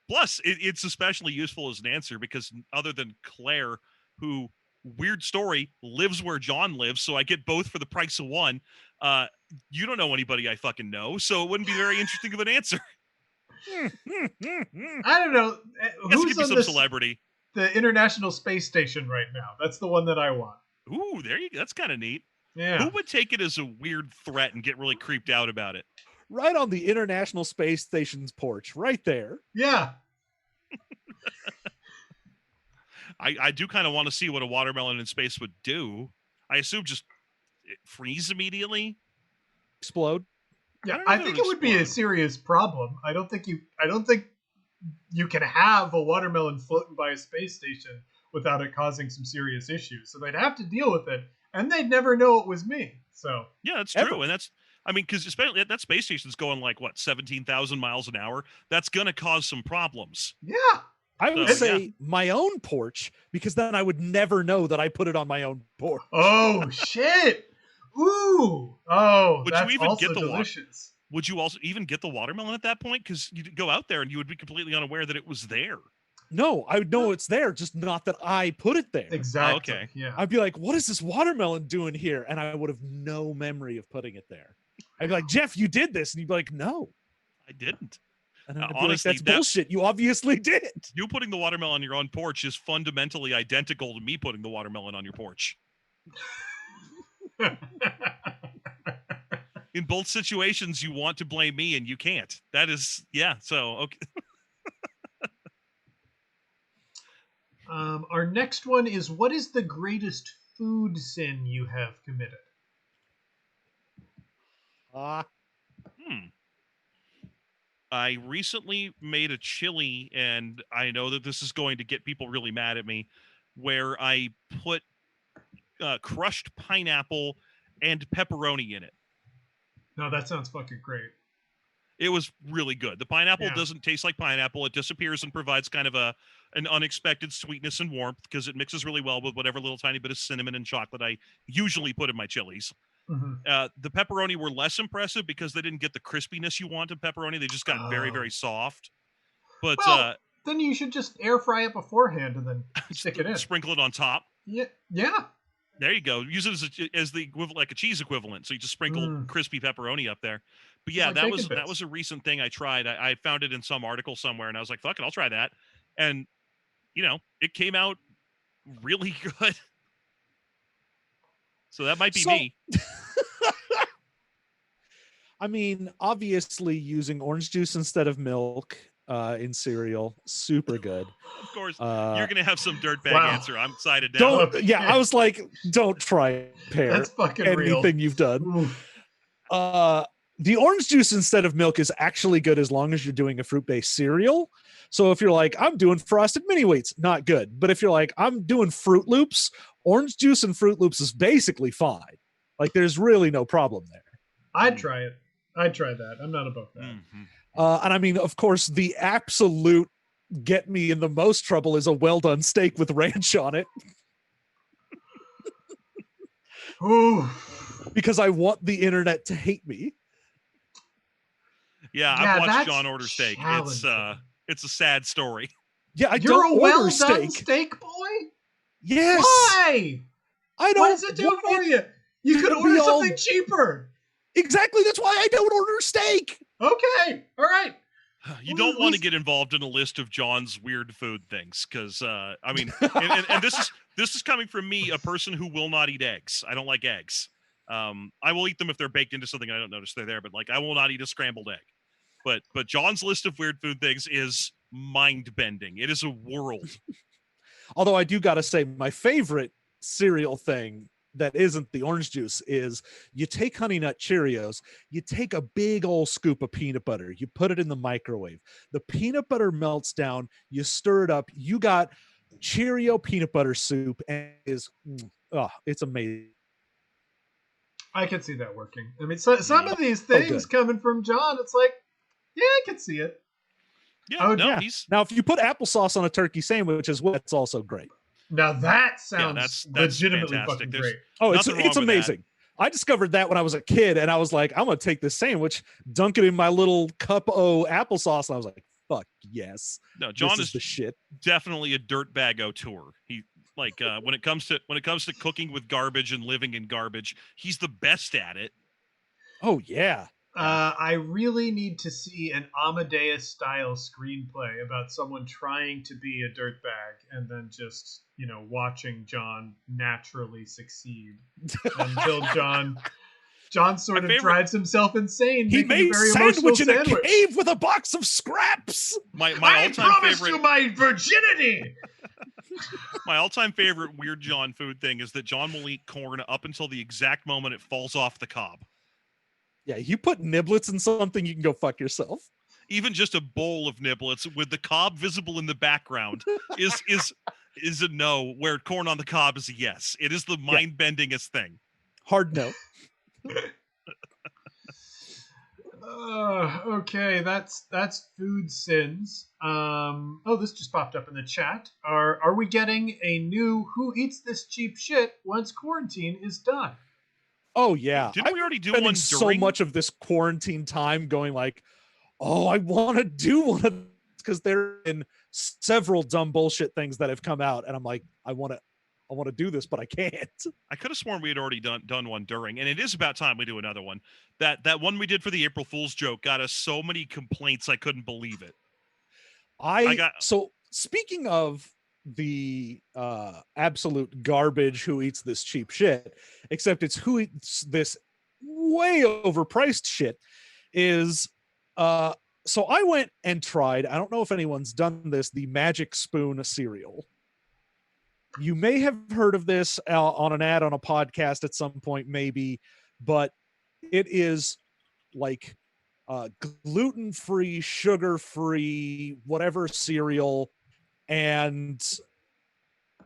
Plus, it's especially useful as an answer because other than Claire, who, weird story, lives where John lives, so I get both for the price of one. You don't know anybody I fucking know, so it wouldn't be very interesting of an answer. I don't know. Who's on some celebrity? The International Space Station right now. That's the one that I want. Ooh, there you go. That's kind of neat. Yeah. Who would take it as a weird threat and get really creeped out about it? Right on the International Space Station's porch, right there. Yeah. I do kind of want to see what a watermelon in space would do. I assume just freeze immediately. Explode. Yeah, I think it would be a serious problem. I don't think you can have a watermelon floating by a space station without it causing some serious issues. So they'd have to deal with it, and they'd never know it was me. So yeah, that's true, and because especially that space station's going like what 17,000 miles an hour. That's gonna cause some problems. Yeah, I would say my own porch because then I would never know that I put it on my own porch. Oh shit! Ooh, oh, would that's you even also get the delicious. Would you also even get the watermelon at that point? Because you'd go out there and you would be completely unaware that it was there. No, I would know it's there, just not that I put it there. Exactly. Oh, okay. Yeah. I'd be like, what is this watermelon doing here? And I would have no memory of putting it there. I'd be like, Jeff, you did this. And you'd be like, no. I didn't. And I'd be honestly, like, that's bullshit. You obviously did it. You putting the watermelon on your own porch is fundamentally identical to me putting the watermelon on your porch. In both situations, you want to blame me and you can't. That is, yeah. So, okay. Our next one is, what is the greatest food sin you have committed? I recently made a chili, and I know that this is going to get people really mad at me, where I put crushed pineapple and pepperoni in it. No, that sounds fucking great. It was really good. The pineapple doesn't taste like pineapple. It disappears and provides kind of an unexpected sweetness and warmth because it mixes really well with whatever little tiny bit of cinnamon and chocolate I usually put in my chilies. Mm-hmm. The pepperoni were less impressive because they didn't get the crispiness you want in pepperoni. They just got very, very soft. But then you should just air fry it beforehand and then stick it in. Sprinkle it on top. Yeah. There you go. Use it as the equivalent, like a cheese equivalent. So you just sprinkle crispy pepperoni up there. But yeah, that was a recent thing I tried. I found it in some article somewhere, and I was like, "Fuck it, I'll try that." And it came out really good. So that might be me. I mean, obviously, using orange juice instead of milk in cereal, super good. Of course, you're gonna have some dirtbag answer. I'm excited now. I was like, don't try That's fucking anything you've done. The orange juice instead of milk is actually good as long as you're doing a fruit-based cereal. So if you're like, I'm doing Frosted Mini Wheats, not good. But if you're like, I'm doing Fruit Loops, orange juice and Fruit Loops is basically fine. Like, there's really no problem there. I'd try it. I'd try that. I'm not above that. Mm-hmm. And I mean, of course, the absolute get me in the most trouble is a well-done steak with ranch on it. Ooh. Because I want the internet to hate me. Yeah, I've watched John order steak. It's a sad story. Yeah, You're don't a order well-done steak boy? Yes. Why? I don't. What does it do for you? You could order something cheaper. Exactly. That's why I don't order steak. Okay. All right. You don't want to get involved in a list of John's weird food things because, I mean, and this is coming from me, a person who will not eat eggs. I don't like eggs. I will eat them if they're baked into something I don't notice they're there, but like I will not eat a scrambled egg. But John's list of weird food things is mind-bending. It is a world. Although I do got to say, my favorite cereal thing that isn't the orange juice is you take Honey Nut Cheerios, you take a big old scoop of peanut butter, you put it in the microwave. The peanut butter melts down, you stir it up, you got Cheerio peanut butter soup, and it's amazing. I can see that working. I mean, some of these things coming from John, it's like, yeah, I can see it. Yeah, Now, if you put applesauce on a turkey sandwich as well, it's also great. Now that sounds that's legitimately fantastic. fucking great. Oh, it's amazing. I discovered that when I was a kid, and I was like, I'm going to take this sandwich, dunk it in my little cup of applesauce, and I was like, fuck yes. No, John is the shit. Definitely a dirtbag auteur. He like when it comes to cooking with garbage and living in garbage, he's the best at it. Oh yeah. I really need to see an Amadeus style screenplay about someone trying to be a dirtbag and then just, watching John naturally succeed until John sort of drives himself insane. He made a very sandwich in a cave with a box of scraps. I promised you my virginity. My all-time favorite Weird John food thing is that John will eat corn up until the exact moment it falls off the cob. Yeah, you put niblets in something, you can go fuck yourself. Even just a bowl of niblets with the cob visible in the background is a no, where corn on the cob is a yes. It is the mind-bendingest thing. Hard no. Okay, that's food sins. This just popped up in the chat. Are we getting a new Who Eats This Cheap Shit once quarantine is done? Oh yeah. Didn't we already do one during? So much of this quarantine time going like, I want to do one of these, because there have been several dumb bullshit things that have come out, and I'm like, I want to do this, but I can't. I could have sworn we had already done one during, and it is about time we do another one. That one we did for the April Fool's joke got us so many complaints, I couldn't believe it. So speaking of the absolute garbage Who Eats This Cheap Shit, except it's Who Eats This way overpriced shit, is so I went and tried, I don't know if anyone's done this, the Magic Spoon cereal. You may have heard of this on an ad on a podcast at some point, maybe, but it is like gluten-free, sugar-free, whatever cereal. And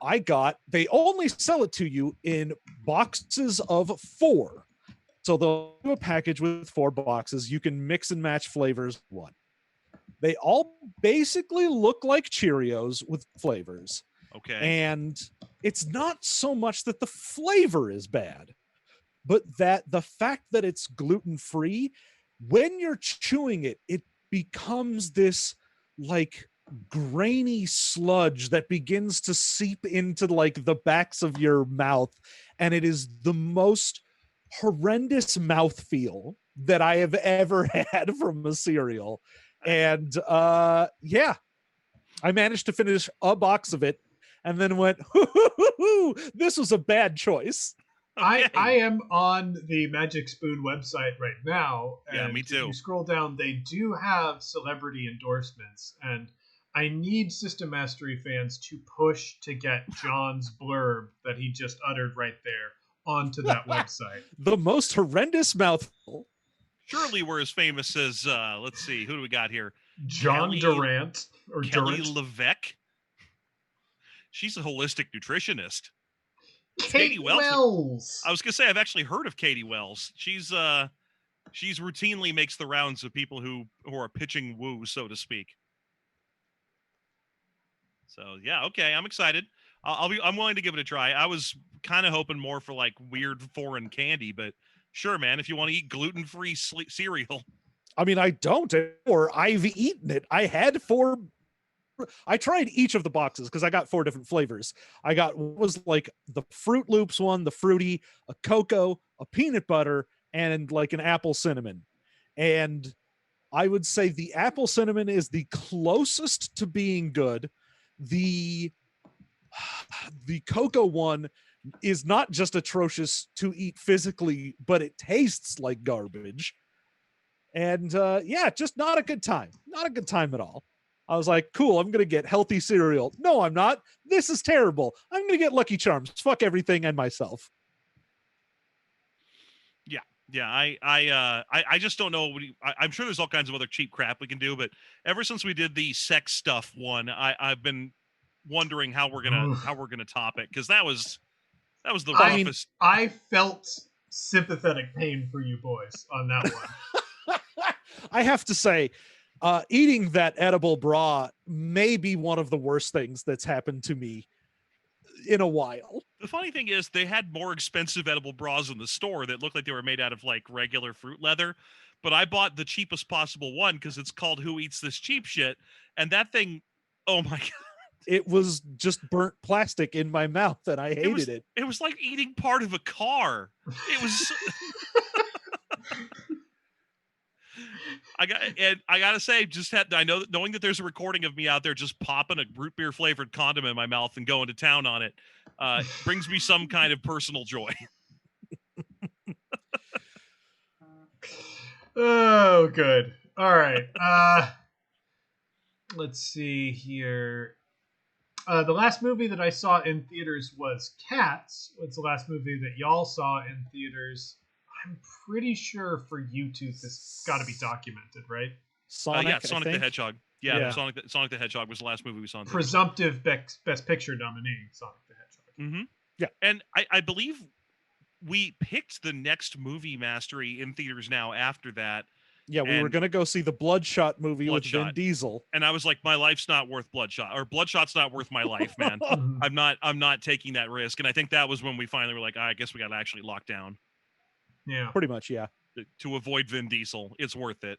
they only sell it to you in boxes of 4. So they'll do a package with 4 boxes. You can mix and match flavors. They all basically look like Cheerios with flavors. Okay. And it's not so much that the flavor is bad, but that the fact that it's gluten-free, when you're chewing it, it becomes this like grainy sludge that begins to seep into like the backs of your mouth. And it is the most horrendous mouthfeel that I have ever had from a cereal. And I managed to finish a box of it and then went, this was a bad choice. Okay. I am on the Magic Spoon website right now. And yeah, me too. If you scroll down, they do have celebrity endorsements, and I need System Mastery fans to push to get John's blurb that he just uttered right there onto that website. The most horrendous mouthful. Surely we're as famous as, let's see, who do we got here? John Durant. Or Kelly Durant. Levesque. She's a holistic nutritionist. Katie Wells. I was gonna say I've actually heard of Katie Wells. She's routinely makes the rounds of people who are pitching woo, so to speak. So yeah, okay, I'm excited. I'm willing to give it a try. I was kind of hoping more for like weird foreign candy, but sure, man. If you want to eat gluten-free cereal, I mean, I don't, or I've eaten it. I had 4. I tried each of the boxes because I got 4 different flavors. I got what was like the Fruit Loops one, the fruity, a cocoa, a peanut butter, and like an apple cinnamon. And I would say the apple cinnamon is the closest to being good. The cocoa one is not just atrocious to eat physically, but it tastes like garbage. And just not a good time. Not a good time at all. I was like, cool, I'm going to get healthy cereal. No, I'm not. This is terrible. I'm going to get Lucky Charms. Fuck everything and myself. Yeah, I just don't know. I'm sure there's all kinds of other cheap crap we can do, but ever since we did the sex stuff one, I've been wondering how we're gonna top it, because that was the roughest. I felt sympathetic pain for you boys on that one. I have to say, eating that edible bra may be one of the worst things that's happened to me in a while. The funny thing is, they had more expensive edible bras in the store that looked like they were made out of like regular fruit leather, but I bought the cheapest possible one because it's called Who Eats This Cheap Shit, and that thing, oh my god, it was just burnt plastic in my mouth, and I hated it. It was like eating part of a car. It was. I gotta say, knowing that there's a recording of me out there just popping a root beer flavored condom in my mouth and going to town on it, brings me some kind of personal joy. Oh, good. All right. Let's see here. The last movie that I saw in theaters was Cats. It's the last movie that y'all saw in theaters. I'm pretty sure for YouTube this got to be documented, right? Sonic the Hedgehog. Yeah. Sonic the Hedgehog was the last movie we saw in theaters. Presumptive Best Picture nominee, Sonic the Hedgehog. Mm-hmm. Yeah, and I believe we picked the next movie mastery in theaters now after that. Yeah, we were going to go see the Bloodshot movie with Vin Diesel. And I was like, my life's not worth Bloodshot, or Bloodshot's not worth my life, man. I'm not taking that risk. And I think that was when we finally were like, I guess we got to actually lock down. Yeah. Pretty much, yeah. To avoid Vin Diesel. It's worth it.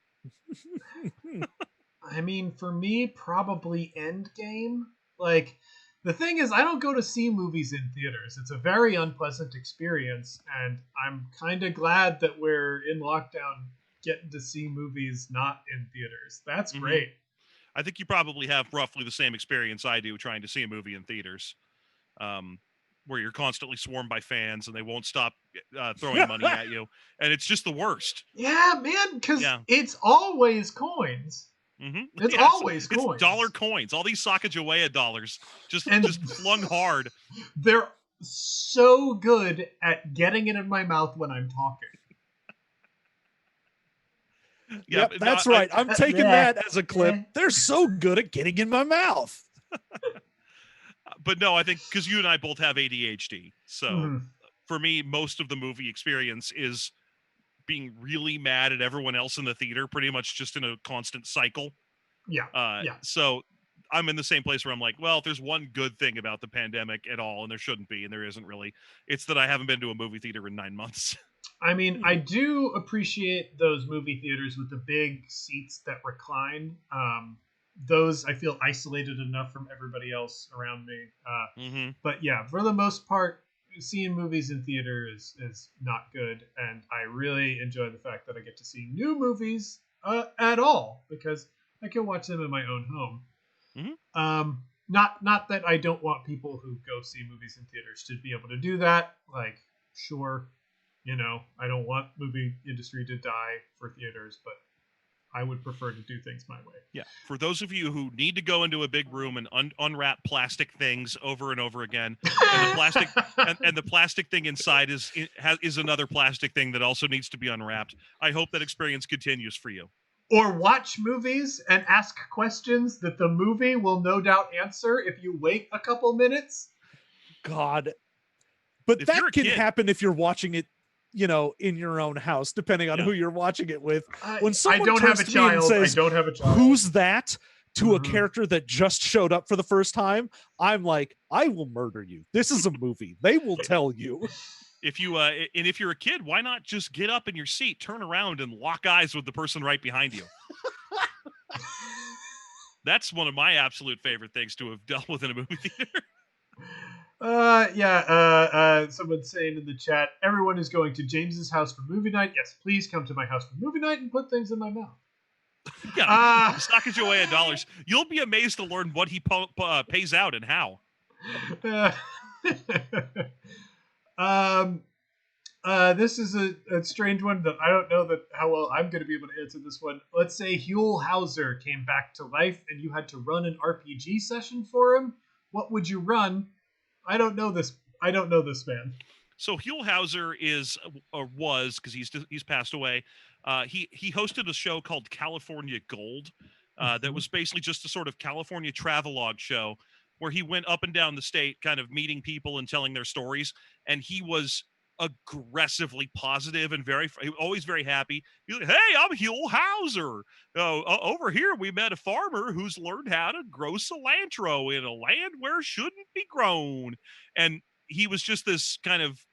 I mean, for me, probably Endgame. Like, the thing is, I don't go to see movies in theaters. It's a very unpleasant experience, and I'm kind of glad that we're in lockdown getting to see movies not in theaters. That's great. I think you probably have roughly the same experience I do trying to see a movie in theaters, where you're constantly swarmed by fans and they won't stop throwing money at you, and it's just the worst. Yeah, man, because it's always coins. Mm-hmm. It's always coins. It's dollar coins. All these Sacagawea dollars just flung hard. They're so good at getting it in my mouth when I'm talking. Yeah, yep, that's right. I'm taking that as a clip. They're so good at getting in my mouth. But no, I think because you and I both have ADHD. So for me, most of the movie experience is being really mad at everyone else in the theater, pretty much just in a constant cycle. Yeah. So I'm in the same place where I'm like, well, if there's one good thing about the pandemic at all, and there shouldn't be, and there isn't really, it's that I haven't been to a movie theater in 9 months. I mean, I do appreciate those movie theaters with the big seats that recline. Those I feel isolated enough from everybody else around me. But yeah, for the most part, seeing movies in theater is not good. And I really enjoy the fact that I get to see new movies at all, because I can watch them in my own home. Not that I don't want people who go see movies in theaters to be able to do that. Like, sure, I don't want movie industry to die for theaters, but I would prefer to do things my way. Yeah. For those of you who need to go into a big room and unwrap plastic things over and over again, and the plastic and the plastic thing inside is another plastic thing that also needs to be unwrapped, I hope that experience continues for you. Or watch movies and ask questions that the movie will no doubt answer if you wait a couple minutes. God. But that can happen if you're watching it, in your own house, depending on who you're watching it with. When someone I don't have a child. Says, I don't have a child. Who's that? To a character that just showed up for the first time, I'm like, I will murder you. This is a movie. They will tell you. If you're a kid, why not just get up in your seat, turn around, and lock eyes with the person right behind you? That's one of my absolute favorite things to have dealt with in a movie theater. Someone's saying in the chat, everyone is going to James's house for movie night. Yes, please come to my house for movie night and put things in my mouth. Yeah, Sacagawea dollars. You'll be amazed to learn what he pays out and how. This is a strange one that I don't know that how well I'm going to be able to answer this one. Let's say Huell Hauser came back to life and you had to run an RPG session for him. What would you run? I don't know this. I don't know this man. So Huell Hauser is or was, because he's passed away. He hosted a show called California Gold that was basically just a sort of California travelogue show where he went up and down the state, kind of meeting people and telling their stories. And he was aggressively positive and always very happy. He's like, "Hey, I'm Huell Hauser. Over here, we met a farmer who's learned how to grow cilantro in a land where it shouldn't be grown." And he was just this kind of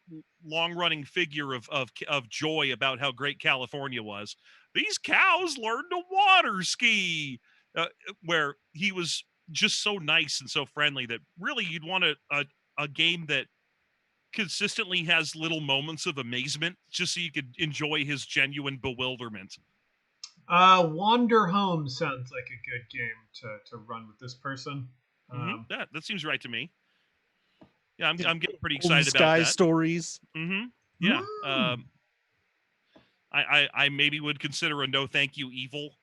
long-running figure of joy about how great California was. These cows learned to water ski, where he was just so nice and so friendly that really you'd want a game that consistently has little moments of amazement just so you could enjoy his genuine bewilderment. Wander Home sounds like a good game to run with this person. That seems right to me. Yeah, I'm getting pretty excited about that. Sky stories. Yeah. I maybe would consider a no thank you evil.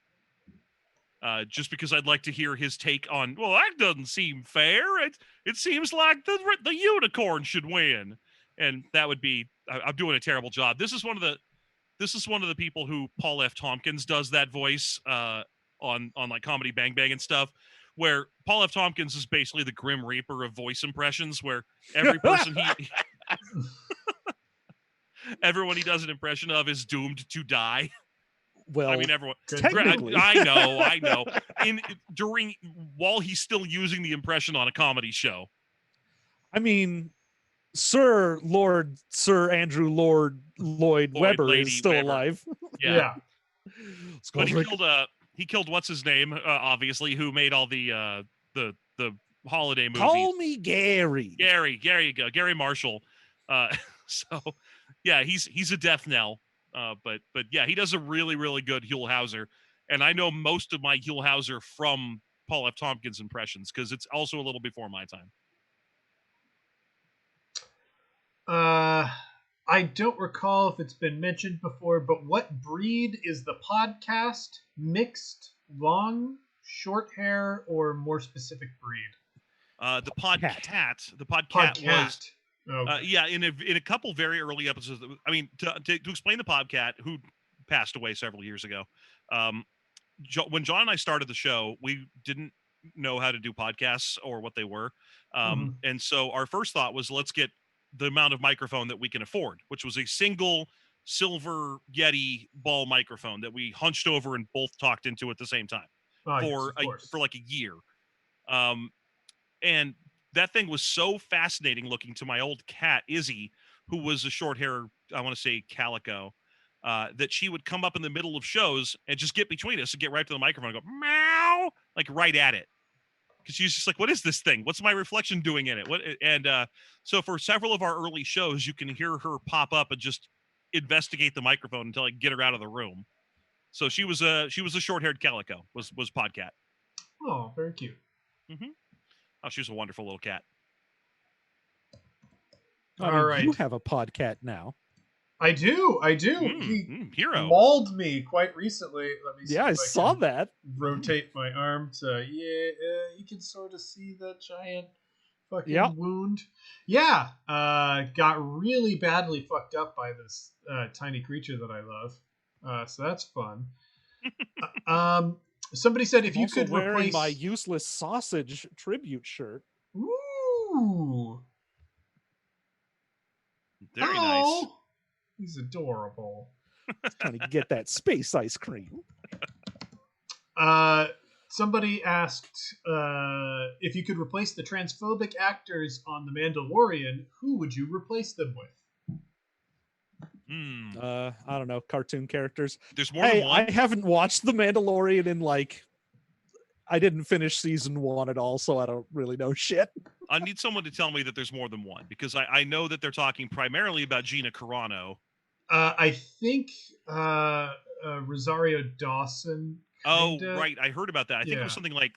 Just because I'd like to hear his take on, well, that doesn't seem fair. It seems like the unicorn should win, and that would be. I'm doing a terrible job. This is one of the people who Paul F. Tompkins does that voice on like Comedy Bang Bang and stuff, where Paul F. Tompkins is basically the Grim Reaper of voice impressions, where every person everyone he does an impression of is doomed to die. Well, I mean, everyone. Technically. I know. While he's still using the impression on a comedy show. I mean, Sir Andrew Lloyd Webber is still alive. Yeah. But he killed what's his name, obviously, who made all the holiday movies. Call me Gary. Gary, you go. Gary Marshall. So yeah, he's a death knell. But yeah, he does a really, really good Huell Hauser. And I know most of my Huell Hauser from Paul F. Tompkins impressions because it's also a little before my time. I don't recall if it's been mentioned before, but what breed is the podcast? Mixed, long, short hair, or more specific breed? The podcat. The podcat was... Okay. Yeah, in a couple very early episodes. I mean, to explain the podcat, who passed away several years ago. When John and I started the show, we didn't know how to do podcasts or what they were, and so our first thought was, let's get the amount of microphone that we can afford, which was a single silver Yeti ball microphone that we hunched over and both talked into at the same time for like a year, and that thing was so fascinating looking to my old cat, Izzy, who was a short hair, I want to say calico, that she would come up in the middle of shows and just get between us and get right to the microphone and go, meow, like right at it. Because she's just like, what is this thing? What's my reflection doing in it? So for several of our early shows, you can hear her pop up and just investigate the microphone until I get her out of the room. So she was a short-haired calico, was Podcat. Oh, very cute. Mm-hmm. Oh, she was a wonderful little cat. All right. You have a podcat now. I do. Hero mauled me quite recently. Let me see. Yeah, I saw that. Rotate my arm. So you can sort of see the giant fucking wound. Yeah. Got really badly fucked up by this tiny creature that I love. So that's fun. Somebody said if you could replace my useless sausage tribute shirt. Ooh. Very nice. He's adorable. Trying to get that space ice cream. Somebody asked if you could replace the transphobic actors on The Mandalorian, who would you replace them with? I don't know, cartoon characters. There's more than one. I haven't watched The Mandalorian in I didn't finish season 1 at all, so I don't really know shit. I need someone to tell me that there's more than one, because I know that they're talking primarily about Gina Carano. I think Rosario Dawson. Kinda. Oh, right. I heard about that. I think it was something like,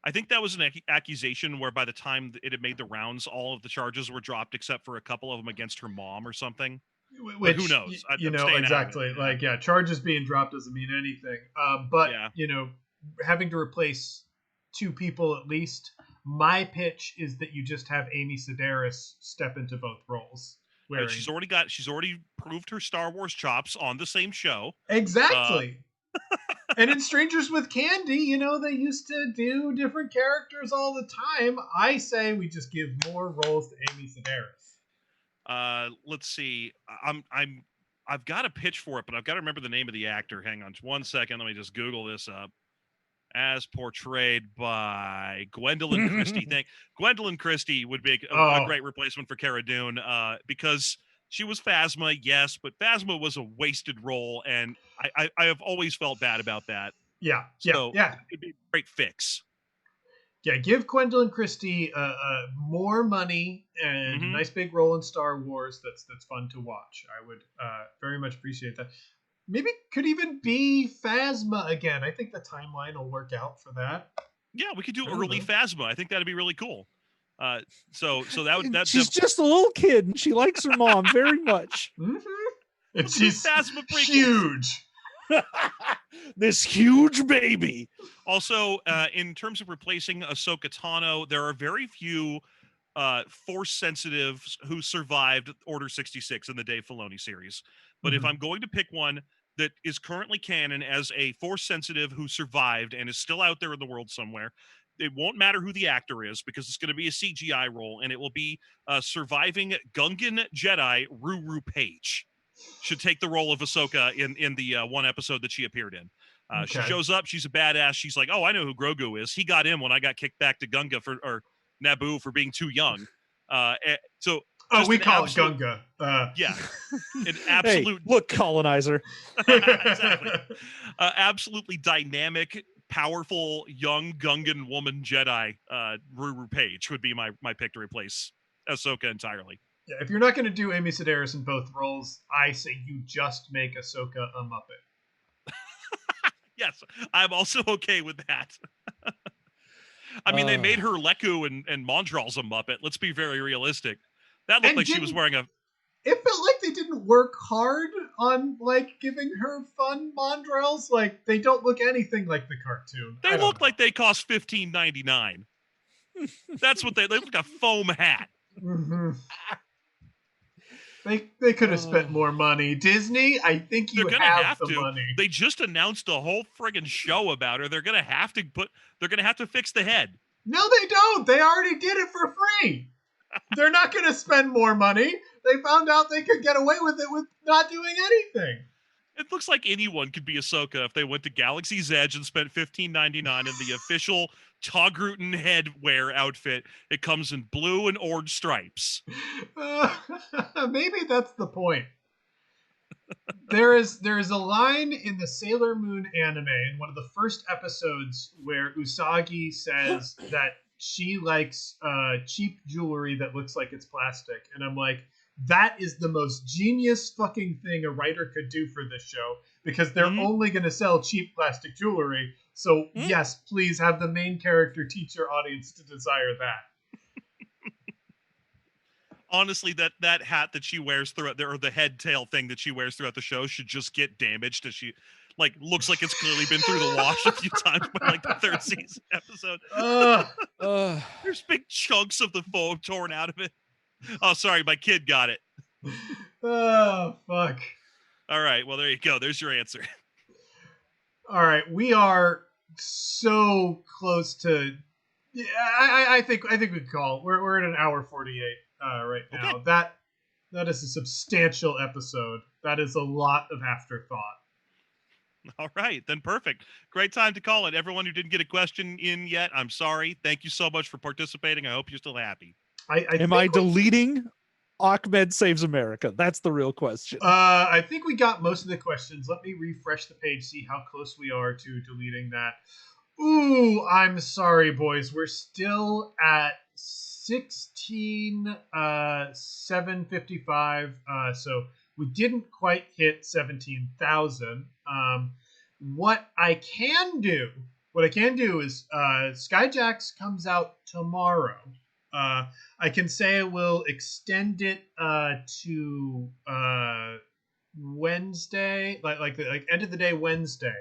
I think that was an accusation where by the time it had made the rounds, all of the charges were dropped except for a couple of them against her mom or something. Which, who knows? You I'm know, staying exactly. Out of it, Like, yeah, charges being dropped doesn't mean anything. But, yeah. you know, having to replace 2 people at least, my pitch is that you just have Amy Sedaris step into both roles. She's already proved her Star Wars chops on the same show. Exactly. And in Strangers with Candy, you know, they used to do different characters all the time. I say we just give more roles to Amy Sedaris. Let's see. I've got a pitch for it, but I've got to remember the name of the actor. Hang on 1 second. Let me just Google this up. As portrayed by Gwendolyn Christie. Gwendolyn Christie would be a great replacement for Cara Dune, because she was Phasma, yes, but Phasma was a wasted role, and I have always felt bad about that. Yeah, so yeah. It'd be a great fix. Yeah, give Gwendolyn Christie more money and a nice big role in Star Wars. That's fun to watch. I would very much appreciate that. Maybe could even be Phasma again. I think the timeline will work out for that. Yeah, we could do early Phasma. I think that'd be really cool. So that she's just a little kid and she likes her mom very much. Mm-hmm. And she's huge. This huge baby. Also, in terms of replacing Ahsoka Tano, there are very few Force sensitives who survived Order 66 in the Dave Filoni series. But if I'm going to pick one that is currently canon as a Force sensitive who survived and is still out there in the world somewhere, it won't matter who the actor is because it's going to be a CGI role, and it will be surviving Gungan Jedi Ruru Page. Should take the role of Ahsoka in the one episode that she appeared in. She shows up. She's a badass. She's like, oh, I know who Grogu is. He got in when I got kicked back to Gunga or Naboo for being too young. We call it Gunga. Yeah, an absolute look, colonizer. Exactly. Absolutely dynamic, powerful, young Gungan woman Jedi. Ruru Page would be my pick to replace Ahsoka entirely. Yeah, if you're not going to do Amy Sedaris in both roles, I say you just make Ahsoka a Muppet. Yes, I'm also okay with that. I mean, they made her Leku and Mondral's a Muppet. Let's be very realistic. That looked like she was wearing a... It felt like they didn't work hard on, like, giving her fun Mondrals. Like, they don't look anything like the cartoon. They look like they cost $15.99. That's what they look like, a foam hat. Mm-hmm. They could have spent more money. Disney, I think you have the money. They just announced a whole friggin' show about her. They're gonna have to fix the head. No, they don't. They already did it for free. They're not gonna spend more money. They found out they could get away with it with not doing anything. It looks like anyone could be Ahsoka if they went to Galaxy's Edge and spent $15.99 in the official Togrutan headwear outfit. It comes in blue and orange stripes. Maybe that's the point. There is a line in the Sailor Moon anime in one of the first episodes where Usagi says that she likes cheap jewelry that looks like it's plastic, and I'm like, that is the most genius fucking thing a writer could do for this show, because they're only going to sell cheap plastic jewelry. So yes, please have the main character teach your audience to desire that. Honestly, that hat that she wears throughout, or the head tail thing that she wears throughout the show, should just get damaged as she looks like it's clearly been through the wash a few times by the third season episode. There's big chunks of the foam torn out of it. Oh, sorry, my kid got it. Oh, fuck. All right, well, there you go. There's your answer. All right, we are so close to... Yeah, I think we can call it. We're at an hour 48 right now. Okay. That is a substantial episode. That is a lot of Afterthought. All right, then perfect. Great time to call it. Everyone who didn't get a question in yet, I'm sorry. Thank you so much for participating. I hope you're still happy. Am I deleting Ahmed Saves America? That's the real question. I think we got most of the questions. Let me refresh the page, see how close we are to deleting that. Ooh, I'm sorry, boys. We're still at 755. So we didn't quite hit 17,000. What I can do is Skyjacks comes out tomorrow. I can say we'll extend it to Wednesday, like end of the day Wednesday,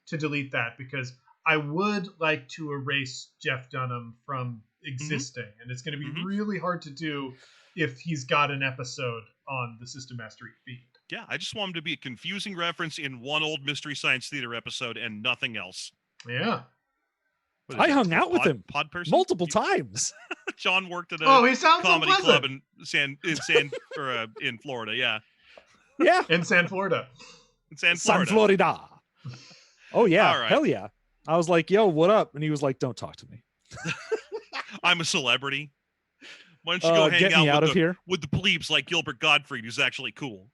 to delete that, because I would like to erase Jeff Dunham from existing, and it's going to be really hard to do if he's got an episode on the System Mastery feed. Yeah, I just want him to be a confusing reference in one old Mystery Science Theater episode and nothing else. Yeah. I hung out with him multiple times. John worked at a he sounds comedy so club in Florida. Yeah. Yeah. In San Florida. San Florida. Oh yeah. Right. Hell yeah. I was like, yo, what up? And he was like, don't talk to me. I'm a celebrity. Why don't you go hang out of here with the plebes like Gilbert Gottfried, who's actually cool.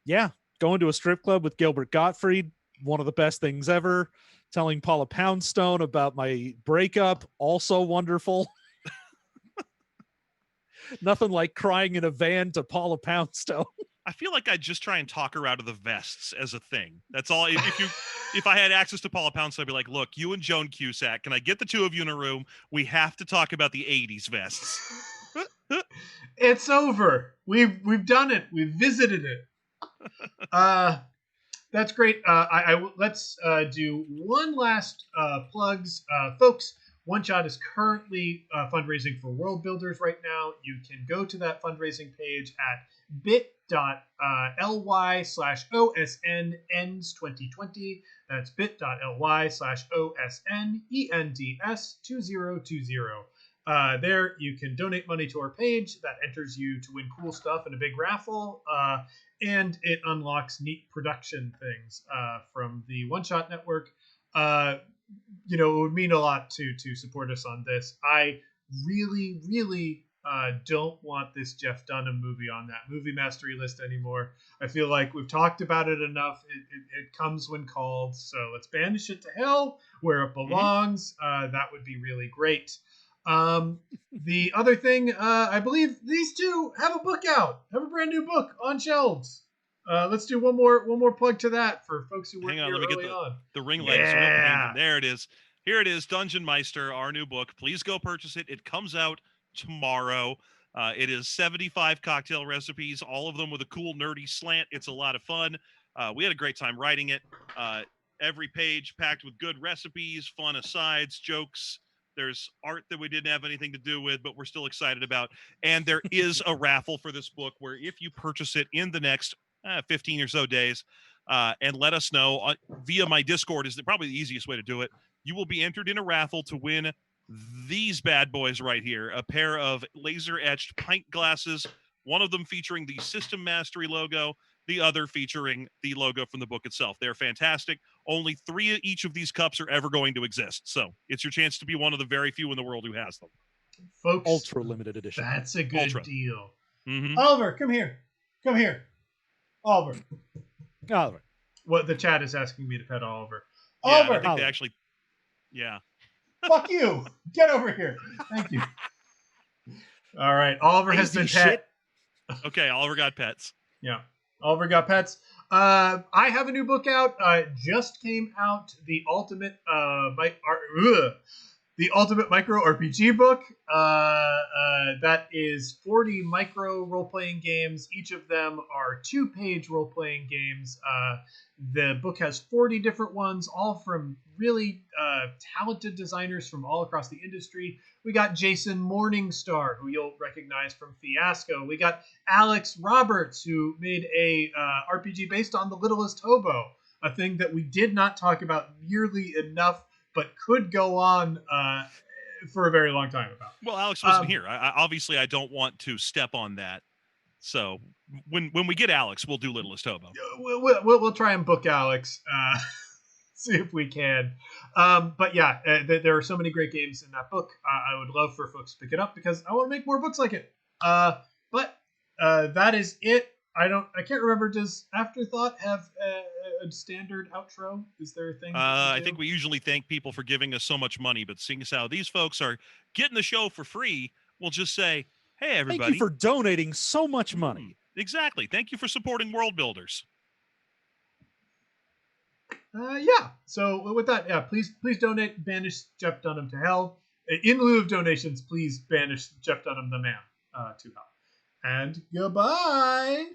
Yeah. Going to a strip club with Gilbert Gottfried, one of the best things ever. Telling Paula Poundstone about my breakup, also wonderful. Nothing like crying in a van to Paula Poundstone. I feel like I'd just try and talk her out of the vests as a thing. That's all. If I had access to Paula Poundstone, I'd be like, look, you and Joan Cusack, can I get the two of you in a room? We have to talk about the 80s vests. It's over. We've done it. We've visited it. That's great. Let's do one last plugs. Folks, One Shot is currently fundraising for World Builders right now. You can go to that fundraising page at bit.ly/OSNends2020. That's bit.ly/OSNENDS2020. There you can donate money to our page. That enters you to win cool stuff in a big raffle. And it unlocks neat production things from the One Shot Network. It would mean a lot to support us on this. I really, really don't want this Jeff Dunham movie on that movie mastery list anymore. I feel like we've talked about it enough. It comes when called. So let's banish it to hell where it belongs. That would be really great. The other thing, I believe these two have a book out, have a brand new book on shelves. Let's do one more plug to that for folks who weren't here early on. Let me get the ring lights. Yeah. There it is. Here it is, Dungeon Meister, our new book. Please go purchase it. It comes out tomorrow. It is 75 cocktail recipes, all of them with a cool nerdy slant. It's a lot of fun. We had a great time writing it. Every page packed with good recipes, fun asides, jokes. There's art that we didn't have anything to do with, but we're still excited about. And there is a raffle for this book where if you purchase it in the next 15 or so days and let us know via my Discord is probably the easiest way to do it. You will be entered in a raffle to win these bad boys right here, a pair of laser-etched pint glasses, one of them featuring the System Mastery logo, the other featuring the logo from the book itself. They're fantastic. Only 3 of each of these cups are ever going to exist. So it's your chance to be one of the very few in the world who has them. Folks, ultra limited edition. That's a good deal. Mm-hmm. Oliver, come here. Oliver. What the chat is asking me to pet Oliver. Yeah, Oliver. I think they actually. Yeah. Fuck you. Get over here. Thank you. All right. Oliver has been pet. Okay. Oliver got pets. Yeah. Oliver got pets. I have a new book out. Just came out. The Ultimate Micro RPG book. That is 40 micro role-playing games. Each of them are 2-page role-playing games. The book has 40 different ones, all from really talented designers from all across the industry. We got Jason Morningstar, who you'll recognize from Fiasco. We got Alex Roberts, who made a RPG based on The Littlest Hobo, a thing that we did not talk about nearly enough, but could go on for a very long time about. Well, Alex wasn't here. Obviously, I don't want to step on that. So when we get Alex, we'll do Littlest Hobo. We'll try and book Alex. See if we can. But yeah, there are so many great games in that book. I would love for folks to pick it up because I want to make more books like it. But that is it. I can't remember. Does Afterthought have a standard outro? Is there a thing? I think we usually thank people for giving us so much money, but seeing as how these folks are getting the show for free, we'll just say, hey, everybody. Thank you for donating so much money. Exactly. Thank you for supporting World Builders. Yeah. So with that, yeah, please donate. Banish Jeff Dunham to hell. in lieu of donations, please banish Jeff Dunham the man to hell. And goodbye.